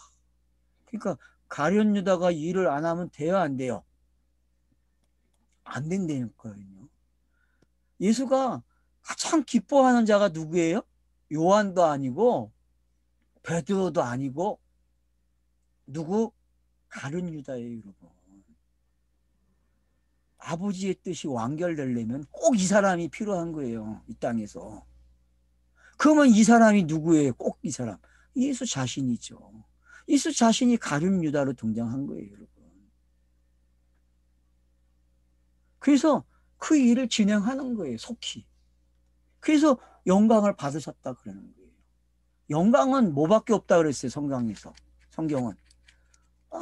그러니까 가룟 유다가 일을 안 하면 돼요, 안 돼요? 안 된다니까요. 예수가 가장 기뻐하는 자가 누구예요? 요한도 아니고 베드로도 아니고 누구? 가룟 유다예요, 여러분. 아버지의 뜻이 완결되려면 꼭 이 사람이 필요한 거예요, 이 땅에서. 그러면 이 사람이 누구예요? 꼭 이 사람. 예수 자신이죠. 예수 자신이 가룟 유다로 등장한 거예요, 여러분. 그래서 그 일을 진행하는 거예요, 속히. 그래서 영광을 받으셨다 그러는 거예요. 영광은 뭐밖에 없다 그랬어요, 성경은.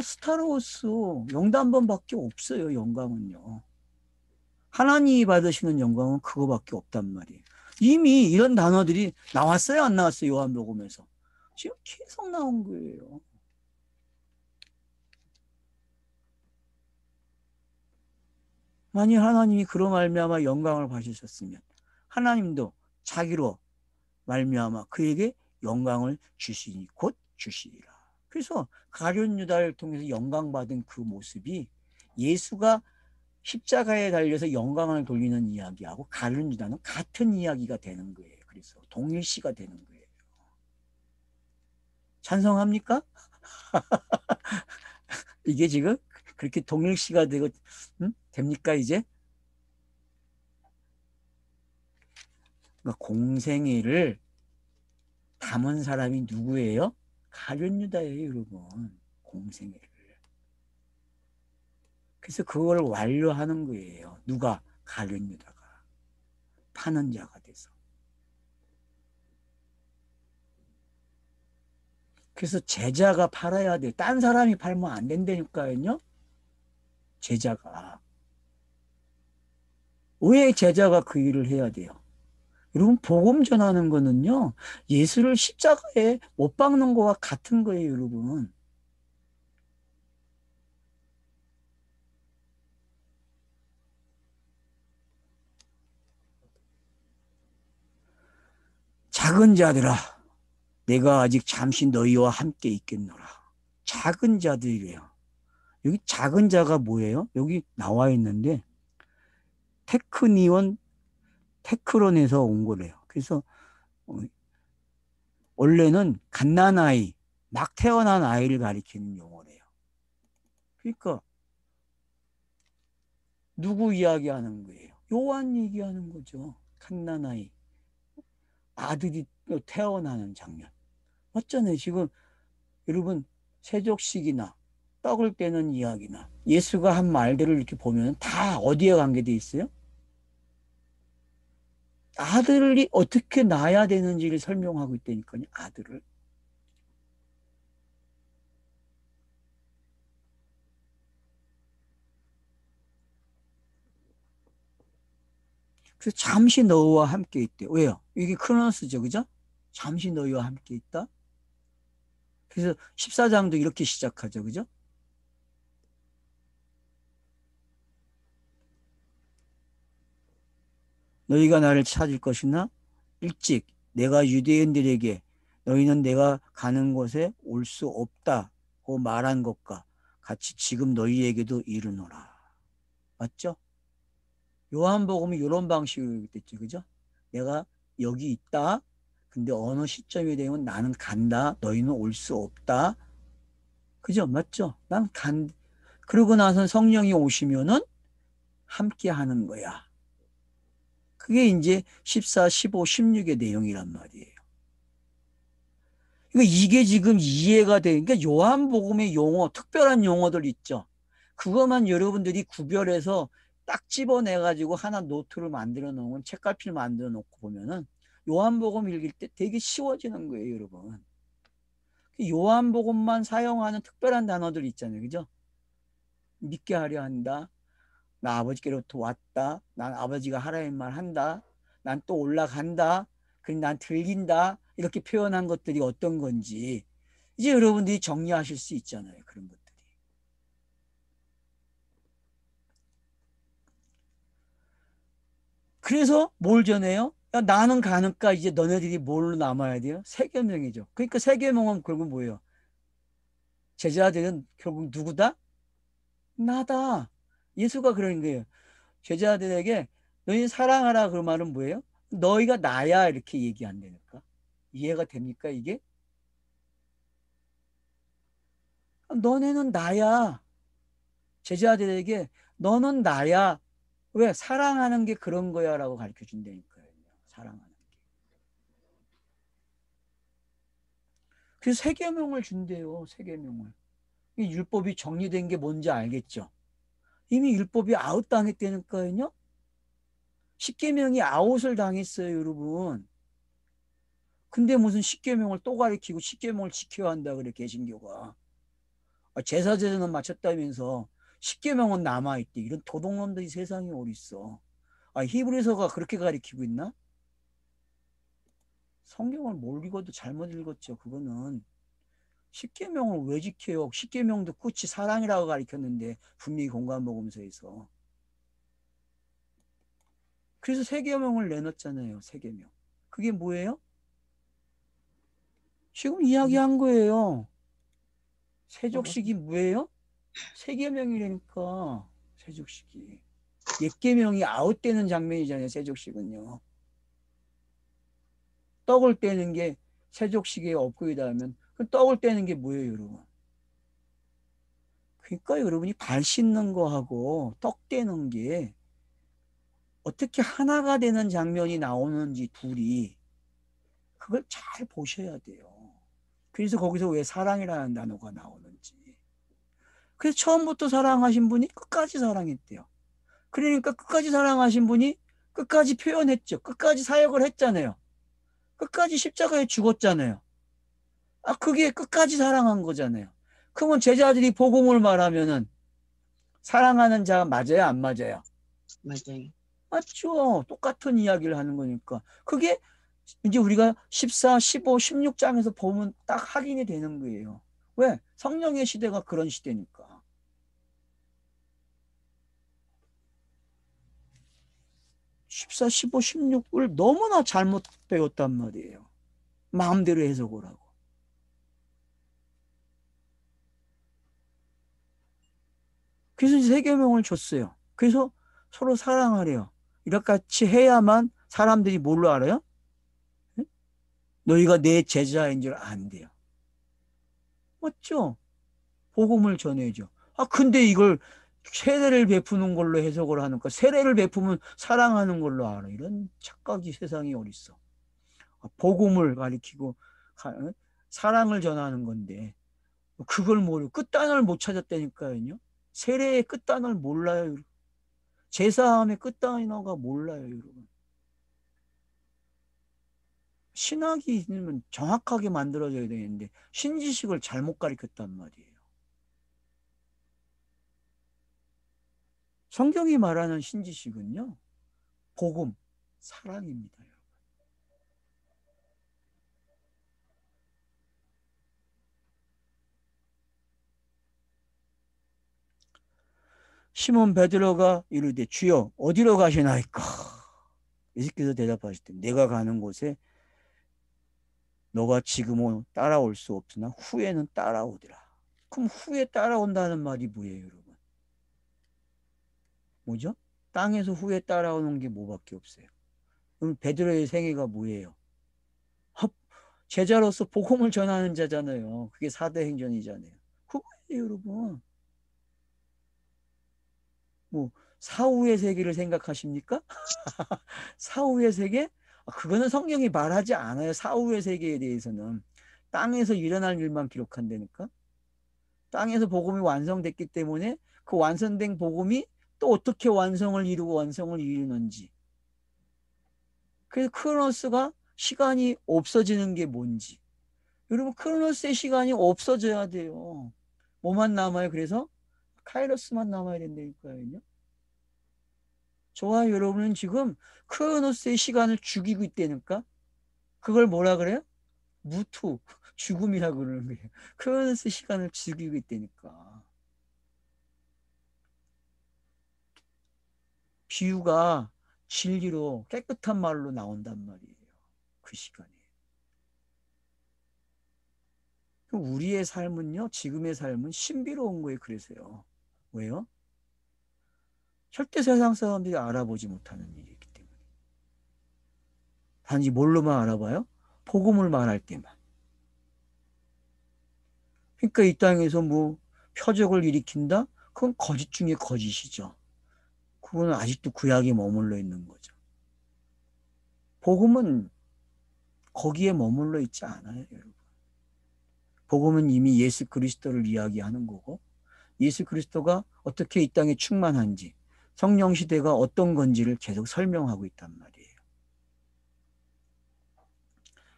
스타로스 영단번밖에 없어요, 영광은요. 하나님이 받으시는 영광은 그거밖에 없단 말이에요. 이미 이런 단어들이 나왔어요, 안 나왔어요? 요한복음에서. 지금 계속 나온 거예요. 만일 하나님이 그로 말미암아 영광을 받으셨으면 하나님도 자기로 말미암아 그에게 영광을 주시니 곧 주시리라. 그래서 가룟 유다를 통해서 영광받은 그 모습이 예수가 십자가에 달려서 영광을 돌리는 이야기하고 가룟 유다는 같은 이야기가 되는 거예요. 그래서 동일시가 되는 거예요. 찬성합니까? 이게 지금 그렇게 동일시가 되고 됩니까 이제? 그러니까 공생애를 담은 사람이 누구예요? 가룟 유다예요, 여러분. 공생애를. 그래서 그걸 완료하는 거예요. 누가? 가룟 유다가. 파는 자가 돼서. 그래서 제자가 팔아야 돼요. 딴 사람이 팔면 안 된다니까요. 제자가. 왜 제자가 그 일을 해야 돼요? 여러분 복음 전하는 거는요. 예수를 십자가에 못 박는 거와 같은 거예요, 여러분. 작은 자들아, 내가 아직 잠시 너희와 함께 있겠노라. 작은 자들이래요. 여기 작은 자가 뭐예요? 여기 나와 있는데 테크니온, 테크론에서 온 거래요. 그래서 원래는 갓난아이, 막 태어난 아이를 가리키는 용어래요. 그러니까 누구 이야기하는 거예요? 요한 얘기하는 거죠. 갓난아이. 아들이 태어나는 장면. 맞잖아요. 지금 여러분 세족식이나 떡을 떼는 이야기나 예수가 한 말들을 이렇게 보면 다 어디에 관계돼 있어요? 아들이 어떻게 낳아야 되는지를 설명하고 있다니까요. 아들을. 그래서 잠시 너와 함께 있대. 왜요? 이게 크로노스죠. 그죠? 잠시 너희와 함께 있다. 그래서 14장도 이렇게 시작하죠. 그죠? 너희가 나를 찾을 것이나 일찍 내가 유대인들에게 너희는 내가 가는 곳에 올 수 없다고 말한 것과 같이 지금 너희에게도 이르노라. 맞죠? 요한복음이 이런 방식으로 됐죠. 그죠? 내가 여기 있다. 근데 어느 시점이 되면 나는 간다. 너희는 올 수 없다. 그죠? 맞죠? 난 그러고 나서 성령이 오시면은 함께 하는 거야. 그게 이제 14, 15, 16의 내용이란 말이에요. 그러니까 이게 지금 이해가 돼. 그러니까 요한복음의 용어, 특별한 용어들 있죠. 그것만 여러분들이 구별해서 딱 집어내가지고 하나 노트를 만들어 놓으면, 책갈피를 만들어 놓고 보면은 요한복음 읽을 때 되게 쉬워지는 거예요, 여러분. 요한복음만 사용하는 특별한 단어들 있잖아요. 그죠? 믿게 하려 한다. 나 아버지께로부터 왔다. 난 아버지가 하라는 말 한다. 난 또 올라간다. 그리고 난 들긴다. 이렇게 표현한 것들이 어떤 건지 이제 여러분들이 정리하실 수 있잖아요. 그런 것들이. 그래서 뭘 전해요? 야, 나는 가니까 이제 너네들이 뭘로 남아야 돼요? 세계명이죠. 그러니까 세계명은 결국 뭐예요? 제자들은 결국 누구다? 나다. 예수가 그러는 거예요. 제자들에게 너희 사랑하라 그 말은 뭐예요? 너희가 나야 이렇게 얘기한다니까. 이해가 됩니까 이게? 너네는 나야. 제자들에게 너는 나야. 왜? 사랑하는 게 그런 거야 라고 가르쳐 준다니까요. 사랑하는 게. 그래서 세계명을 준대요. 세계명을. 이 율법이 정리된 게 뭔지 알겠죠? 이미 율법이 아웃당했다니까요. 십계명이 아웃을 당했어요, 여러분. 근데 무슨 십계명을 또 가리키고 십계명을 지켜야 한다 그래, 개신교가. 제사제는 마쳤다면서 십계명은 남아있대. 이런 도둑놈들이 세상에 어딨어. 히브리서가 그렇게 가리키고 있나? 성경을 뭘 읽어도 잘못 읽었죠. 그거는. 십계명을 왜 지켜요? 십계명도 끝이 사랑이라고 가리켰는데 분명히 공관복음서에서. 그래서 세계명을 내놨잖아요. 세계명. 그게 뭐예요? 지금 이야기한 거예요. 세족식이 뭐예요? 세계명이라니까. 세족식이. 옛계명이 아웃되는 장면이잖아요. 세족식은요. 떡을 떼는 게 세족식의 업그레이드 하면 그 떡을 떼는 게 뭐예요, 여러분? 그러니까 여러분이 발 씻는 거하고 떡 떼는 게 어떻게 하나가 되는 장면이 나오는지 둘이 그걸 잘 보셔야 돼요. 그래서 거기서 왜 사랑이라는 단어가 나오는지. 그래서 처음부터 사랑하신 분이 끝까지 사랑했대요. 그러니까 끝까지 사랑하신 분이 끝까지 표현했죠. 끝까지 사역을 했잖아요. 끝까지 십자가에 죽었잖아요. 그게 끝까지 사랑한 거잖아요. 그러면 제자들이 복음을 말하면은 사랑하는 자 맞아요? 안 맞아요? 맞아요. 맞죠. 똑같은 이야기를 하는 거니까. 그게 이제 우리가 14, 15, 16장에서 보면 딱 확인이 되는 거예요. 왜? 성령의 시대가 그런 시대니까. 14, 15, 16을 너무나 잘못 배웠단 말이에요. 마음대로 해석을 하고. 그래서 이제 세계명을 줬어요. 그래서 서로 사랑하래요. 이렇게 같이 해야만 사람들이 뭘로 알아요? 너희가 내 제자인 줄 안대요. 맞죠? 복음을 전해줘. 근데 이걸 세례를 베푸는 걸로 해석을 하니까 세례를 베푸면 사랑하는 걸로 알아. 이런 착각이 세상에 어딨어. 복음을 가리키고 사랑을 전하는 건데 그걸 모르고 끝단을 못 찾았다니까요. 세례의 끝단을 몰라요. 제사함의 끝단어가 몰라요, 여러분. 신학이 있으면 정확하게 만들어져야 되는데 신지식을 잘못 가르쳤단 말이에요. 성경이 말하는 신지식은요, 복음, 사랑입니다. 여러분. 시몬 베드로가 이르되 주여 어디로 가시나이까? 예수께서 대답하실 때 내가 가는 곳에 너가 지금은 따라올 수 없으나 후에는 따라오리라. 그럼 후에 따라온다는 말이 뭐예요, 여러분? 뭐죠? 땅에서 후에 따라오는 게 뭐밖에 없어요. 그럼 베드로의 생애가 뭐예요? 제자로서 복음을 전하는 자잖아요. 그게 사도행전이잖아요. 그거예요, 여러분. 뭐 사후의 세계를 생각하십니까? 사후의 세계? 그거는 성경이 말하지 않아요. 사후의 세계에 대해서는. 땅에서 일어날 일만 기록한다니까. 땅에서 복음이 완성됐기 때문에 그 완성된 복음이 또 어떻게 완성을 이루고 완성을 이루는지. 그래서 크로노스가 시간이 없어지는 게 뭔지. 여러분 크로노스의 시간이 없어져야 돼요. 뭐만 남아요? 그래서 카이로스만 남아야 된다니까요. 저와 여러분은 지금 크로노스의 시간을 죽이고 있다니까. 그걸 뭐라 그래요? 무투, 죽음이라고 그러는 거예요. 크로노스 시간을 죽이고 있다니까. 비유가 진리로 깨끗한 말로 나온단 말이에요. 그 시간에. 우리의 삶은요, 지금의 삶은 신비로운 거예요. 그래서요. 왜요? 절대 세상 사람들이 알아보지 못하는 일이기 때문에. 단지 뭘로만 알아봐요? 복음을 말할 때만. 그러니까 이 땅에서 뭐 표적을 일으킨다? 그건 거짓 중에 거짓이죠. 그거는 아직도 구약에 머물러 있는 거죠. 복음은 거기에 머물러 있지 않아요, 여러분. 복음은 이미 예수 그리스도를 이야기하는 거고, 예수 그리스도가 어떻게 이 땅에 충만한지, 성령 시대가 어떤 건지를 계속 설명하고 있단 말이에요.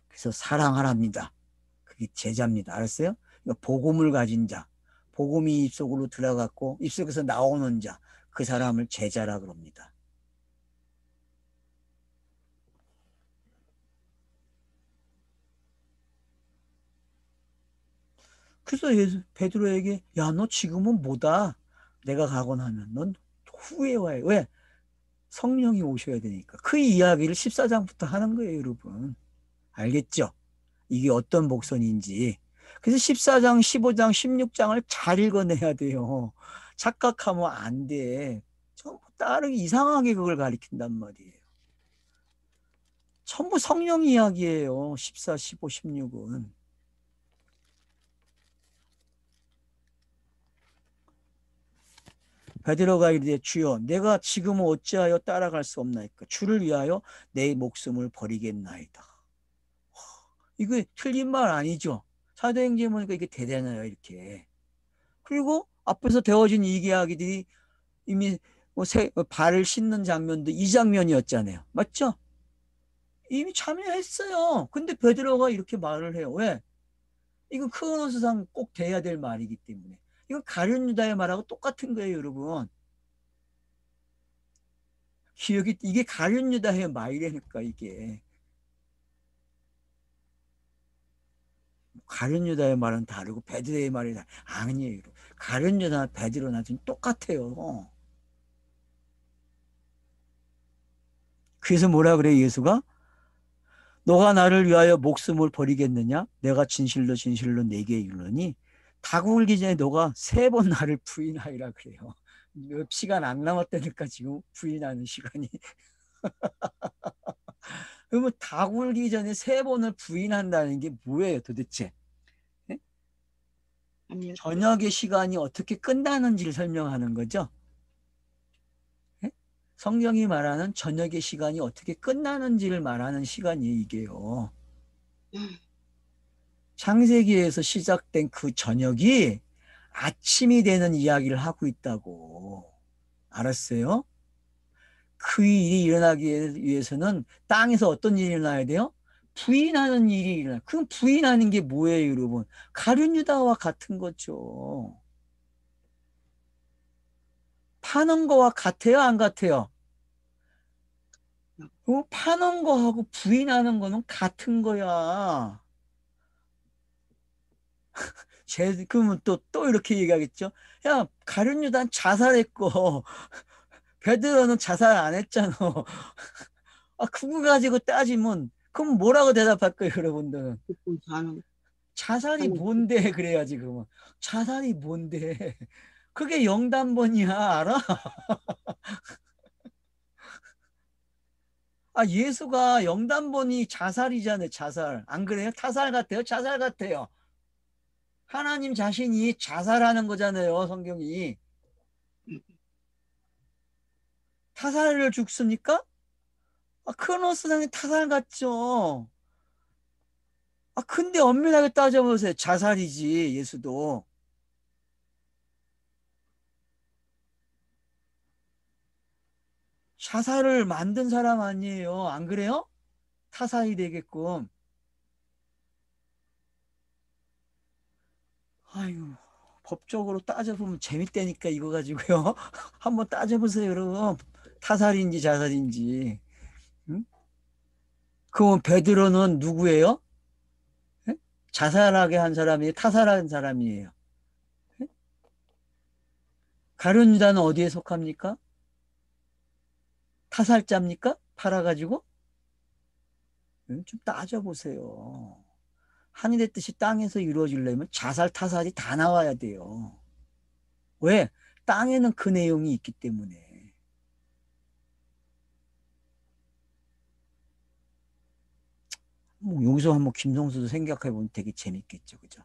그래서 사랑하랍니다. 그게 제자입니다. 알았어요? 그러니까 복음을 가진 자, 복음이 입속으로 들어갔고 입속에서 나오는 자, 그 사람을 제자라 그럽니다. 그래서 베드로에게 야, 너 지금은 뭐다? 내가 가고 나면 넌 후에 와요. 왜? 성령이 오셔야 되니까. 그 이야기를 14장부터 하는 거예요, 여러분. 알겠죠? 이게 어떤 복선인지. 그래서 14장, 15장, 16장을 잘 읽어내야 돼요. 착각하면 안 돼. 전부 다르게 이상하게 그걸 가리킨단 말이에요. 전부 성령 이야기예요. 14, 15, 16은. 베드로가 이르되 주여 내가 지금은 어찌하여 따라갈 수 없나이까 주를 위하여 내 목숨을 버리겠나이다. 이거 틀린 말 아니죠. 사도행전 보니까 이게 대단해요. 이렇게. 그리고 앞에서 되어진 이 이야기들이 이미 발을 씻는 장면도 이 장면이었잖아요. 맞죠? 이미 참여했어요. 근데 베드로가 이렇게 말을 해요. 왜? 이건 크로노스상 꼭 돼야 될 말이기 때문에. 이건 가룟 유다의 말하고 똑같은 거예요, 여러분. 기억이 이게 가룟 유다의 말이라니까 이게. 가룟 유다의 말은 다르고 베드로의 말이 다르고 아니에요. 가룟 유다나 베드로나 좀 똑같아요. 그래서 뭐라 그래 예수가? 너가 나를 위하여 목숨을 버리겠느냐? 내가 진실로 진실로 네게 이르노니 닭 울기 전에 너가 3번 나를 부인하리라 그래요. 시간 안 남았다니까 지금 부인하는 시간이. 그러면 닭 울기 전에 3번을 부인한다는 게 뭐예요 도대체? 네? 저녁의 시간이 어떻게 끝나는지를 설명하는 거죠. 네? 성경이 말하는 저녁의 시간이 어떻게 끝나는지를 말하는 시간이에요 이게요. 창세기에서 시작된 그 저녁이 아침이 되는 이야기를 하고 있다고. 알았어요? 그 일이 일어나기 위해서는 땅에서 어떤 일이 일어나야 돼요? 부인하는 일이 일어나요. 그럼 부인하는 게 뭐예요, 여러분? 가룟 유다와 같은 거죠. 파는 거와 같아요, 안 같아요? 파는 거하고 부인하는 거는 같은 거야. 그러면 또 이렇게 얘기하겠죠. 야, 가룟 유다는 자살했고 베드로는 자살 안 했잖아. 그거 가지고 따지면 그럼 뭐라고 대답할 거예요, 여러분들은? 듣고 자는 자살이 아니, 뭔데 그래야지 그러면. 자살이 뭔데? 그게 영단번이야, 알아? 예수가 영단번이 자살이잖아요, 자살. 안 그래요? 타살 같아요? 자살 같아요. 하나님 자신이 자살하는 거잖아요, 성경이. 타살을 죽습니까? 크로노스상의 타살 같죠. 근데 엄밀하게 따져보세요. 자살이지, 예수도. 자살을 만든 사람 아니에요. 안 그래요? 타살이 되게끔. 아유, 법적으로 따져보면 재밌다니까, 이거 가지고요. 한번 따져보세요, 여러분. 타살인지 자살인지. 응? 그럼 베드로는 누구예요? 예? 자살하게 한 사람이에요? 타살한 사람이에요? 예? 가룟 유다는 어디에 속합니까? 타살자입니까? 팔아가지고? 좀 따져보세요. 하늘의 뜻이 땅에서 이루어지려면 자살, 타살이 다 나와야 돼요. 왜? 땅에는 그 내용이 있기 때문에. 뭐 여기서 한번 김성수도 생각해보면 되게 재밌겠죠. 그죠?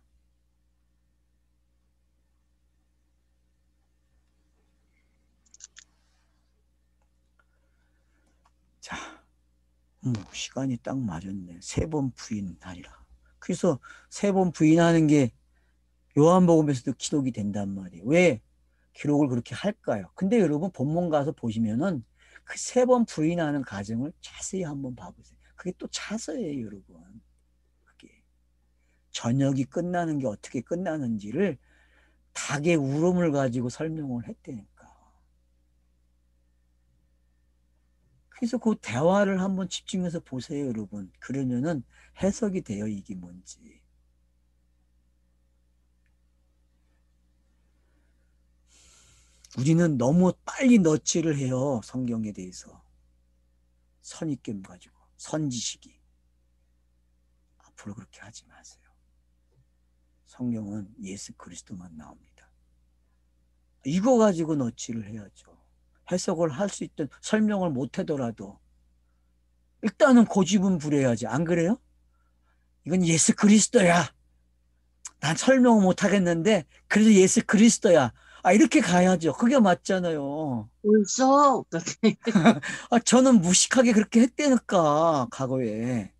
자, 시간이 딱 맞았네. 3번 부인하리라. 그래서 3번 부인하는 게 요한복음에서도 기록이 된단 말이에요. 왜 기록을 그렇게 할까요? 근데 여러분 본문 가서 보시면은 그 3번 부인하는 과정을 자세히 한번 봐보세요. 그게 또 차서예요, 여러분. 그게 저녁이 끝나는 게 어떻게 끝나는지를 닭의 울음을 가지고 설명을 했다니까. 그래서 그 대화를 한번 집중해서 보세요, 여러분. 그러면은 해석이 돼요, 이게 뭔지. 우리는 너무 빨리 너치를 해요, 성경에 대해서. 선입견 가지고, 선지식이. 앞으로 그렇게 하지 마세요. 성경은 예수 그리스도만 나옵니다. 이거 가지고 너치를 해야죠. 해석을 할 수 있든 설명을 못 하더라도 일단은 고집은 부려야지. 안 그래요? 이건 예수 그리스도야. 난 설명을 못 하겠는데 그래도 예수 그리스도야. 이렇게 가야죠. 그게 맞잖아요. 벌써 저는 무식하게 그렇게 했다니까, 과거에.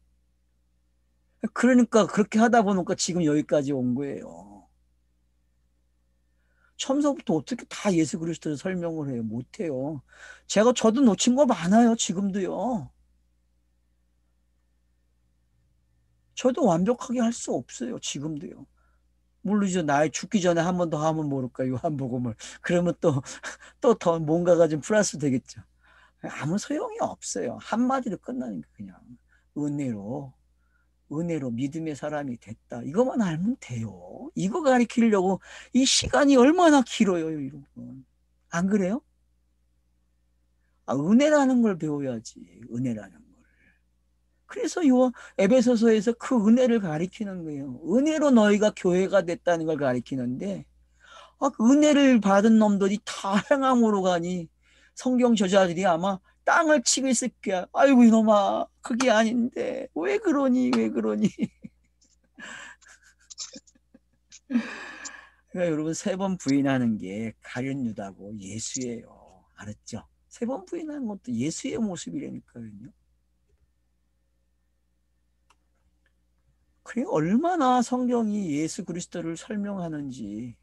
그러니까 그렇게 하다 보니까 지금 여기까지 온 거예요. 처음서부터 어떻게 다 예수 그리스도를 설명을 해요? 못해요. 저도 놓친 거 많아요. 지금도요. 저도 완벽하게 할 수 없어요. 지금도요. 물론이죠. 나이 죽기 전에 한 번 더 하면 모를까, 요한복음을. 그러면 또 더 뭔가가 좀 플러스 되겠죠. 아무 소용이 없어요. 한마디로 끝나니까 그냥. 은혜로, 은혜로 믿음의 사람이 됐다. 이거만 알면 돼요. 이거 가리키려고 이 시간이 얼마나 길어요, 여러분. 안 그래요? 은혜라는 걸 배워야지. 은혜라는 걸. 그래서 요 에베소서에서 그 은혜를 가리키는 거예요. 은혜로 너희가 교회가 됐다는 걸 가리키는데 그 은혜를 받은 놈들이 다 행함으로 가니 성경 저자들이 아마 땅을 치고 있을 거야. 아이고 이놈아 그게 아닌데 왜 그러니 왜 그러니. 그러니까 여러분 3번 부인하는 게 가룟 유다고 예수예요. 알았죠? 3번 부인하는 것도 예수의 모습이라니까요. 그게 얼마나 성경이 예수 그리스도를 설명하는지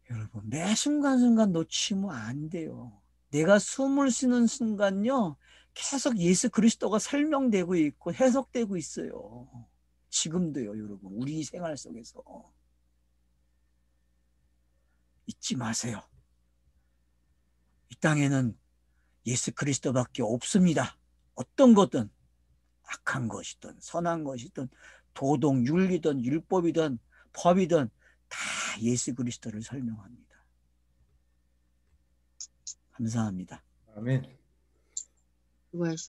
여러분 매 순간순간 놓치면 안 돼요. 내가 숨을 쉬는 순간요 계속 예수 그리스도가 설명되고 있고 해석되고 있어요. 지금도요 여러분 우리 생활 속에서 잊지 마세요. 이 땅에는 예수 그리스도밖에 없습니다. 어떤 것든 악한 것이든 선한 것이든 도덕 윤리든 율법이든 법이든 다 예수 그리스도를 설명합니다. 감사합니다. 아멘. 수고했어.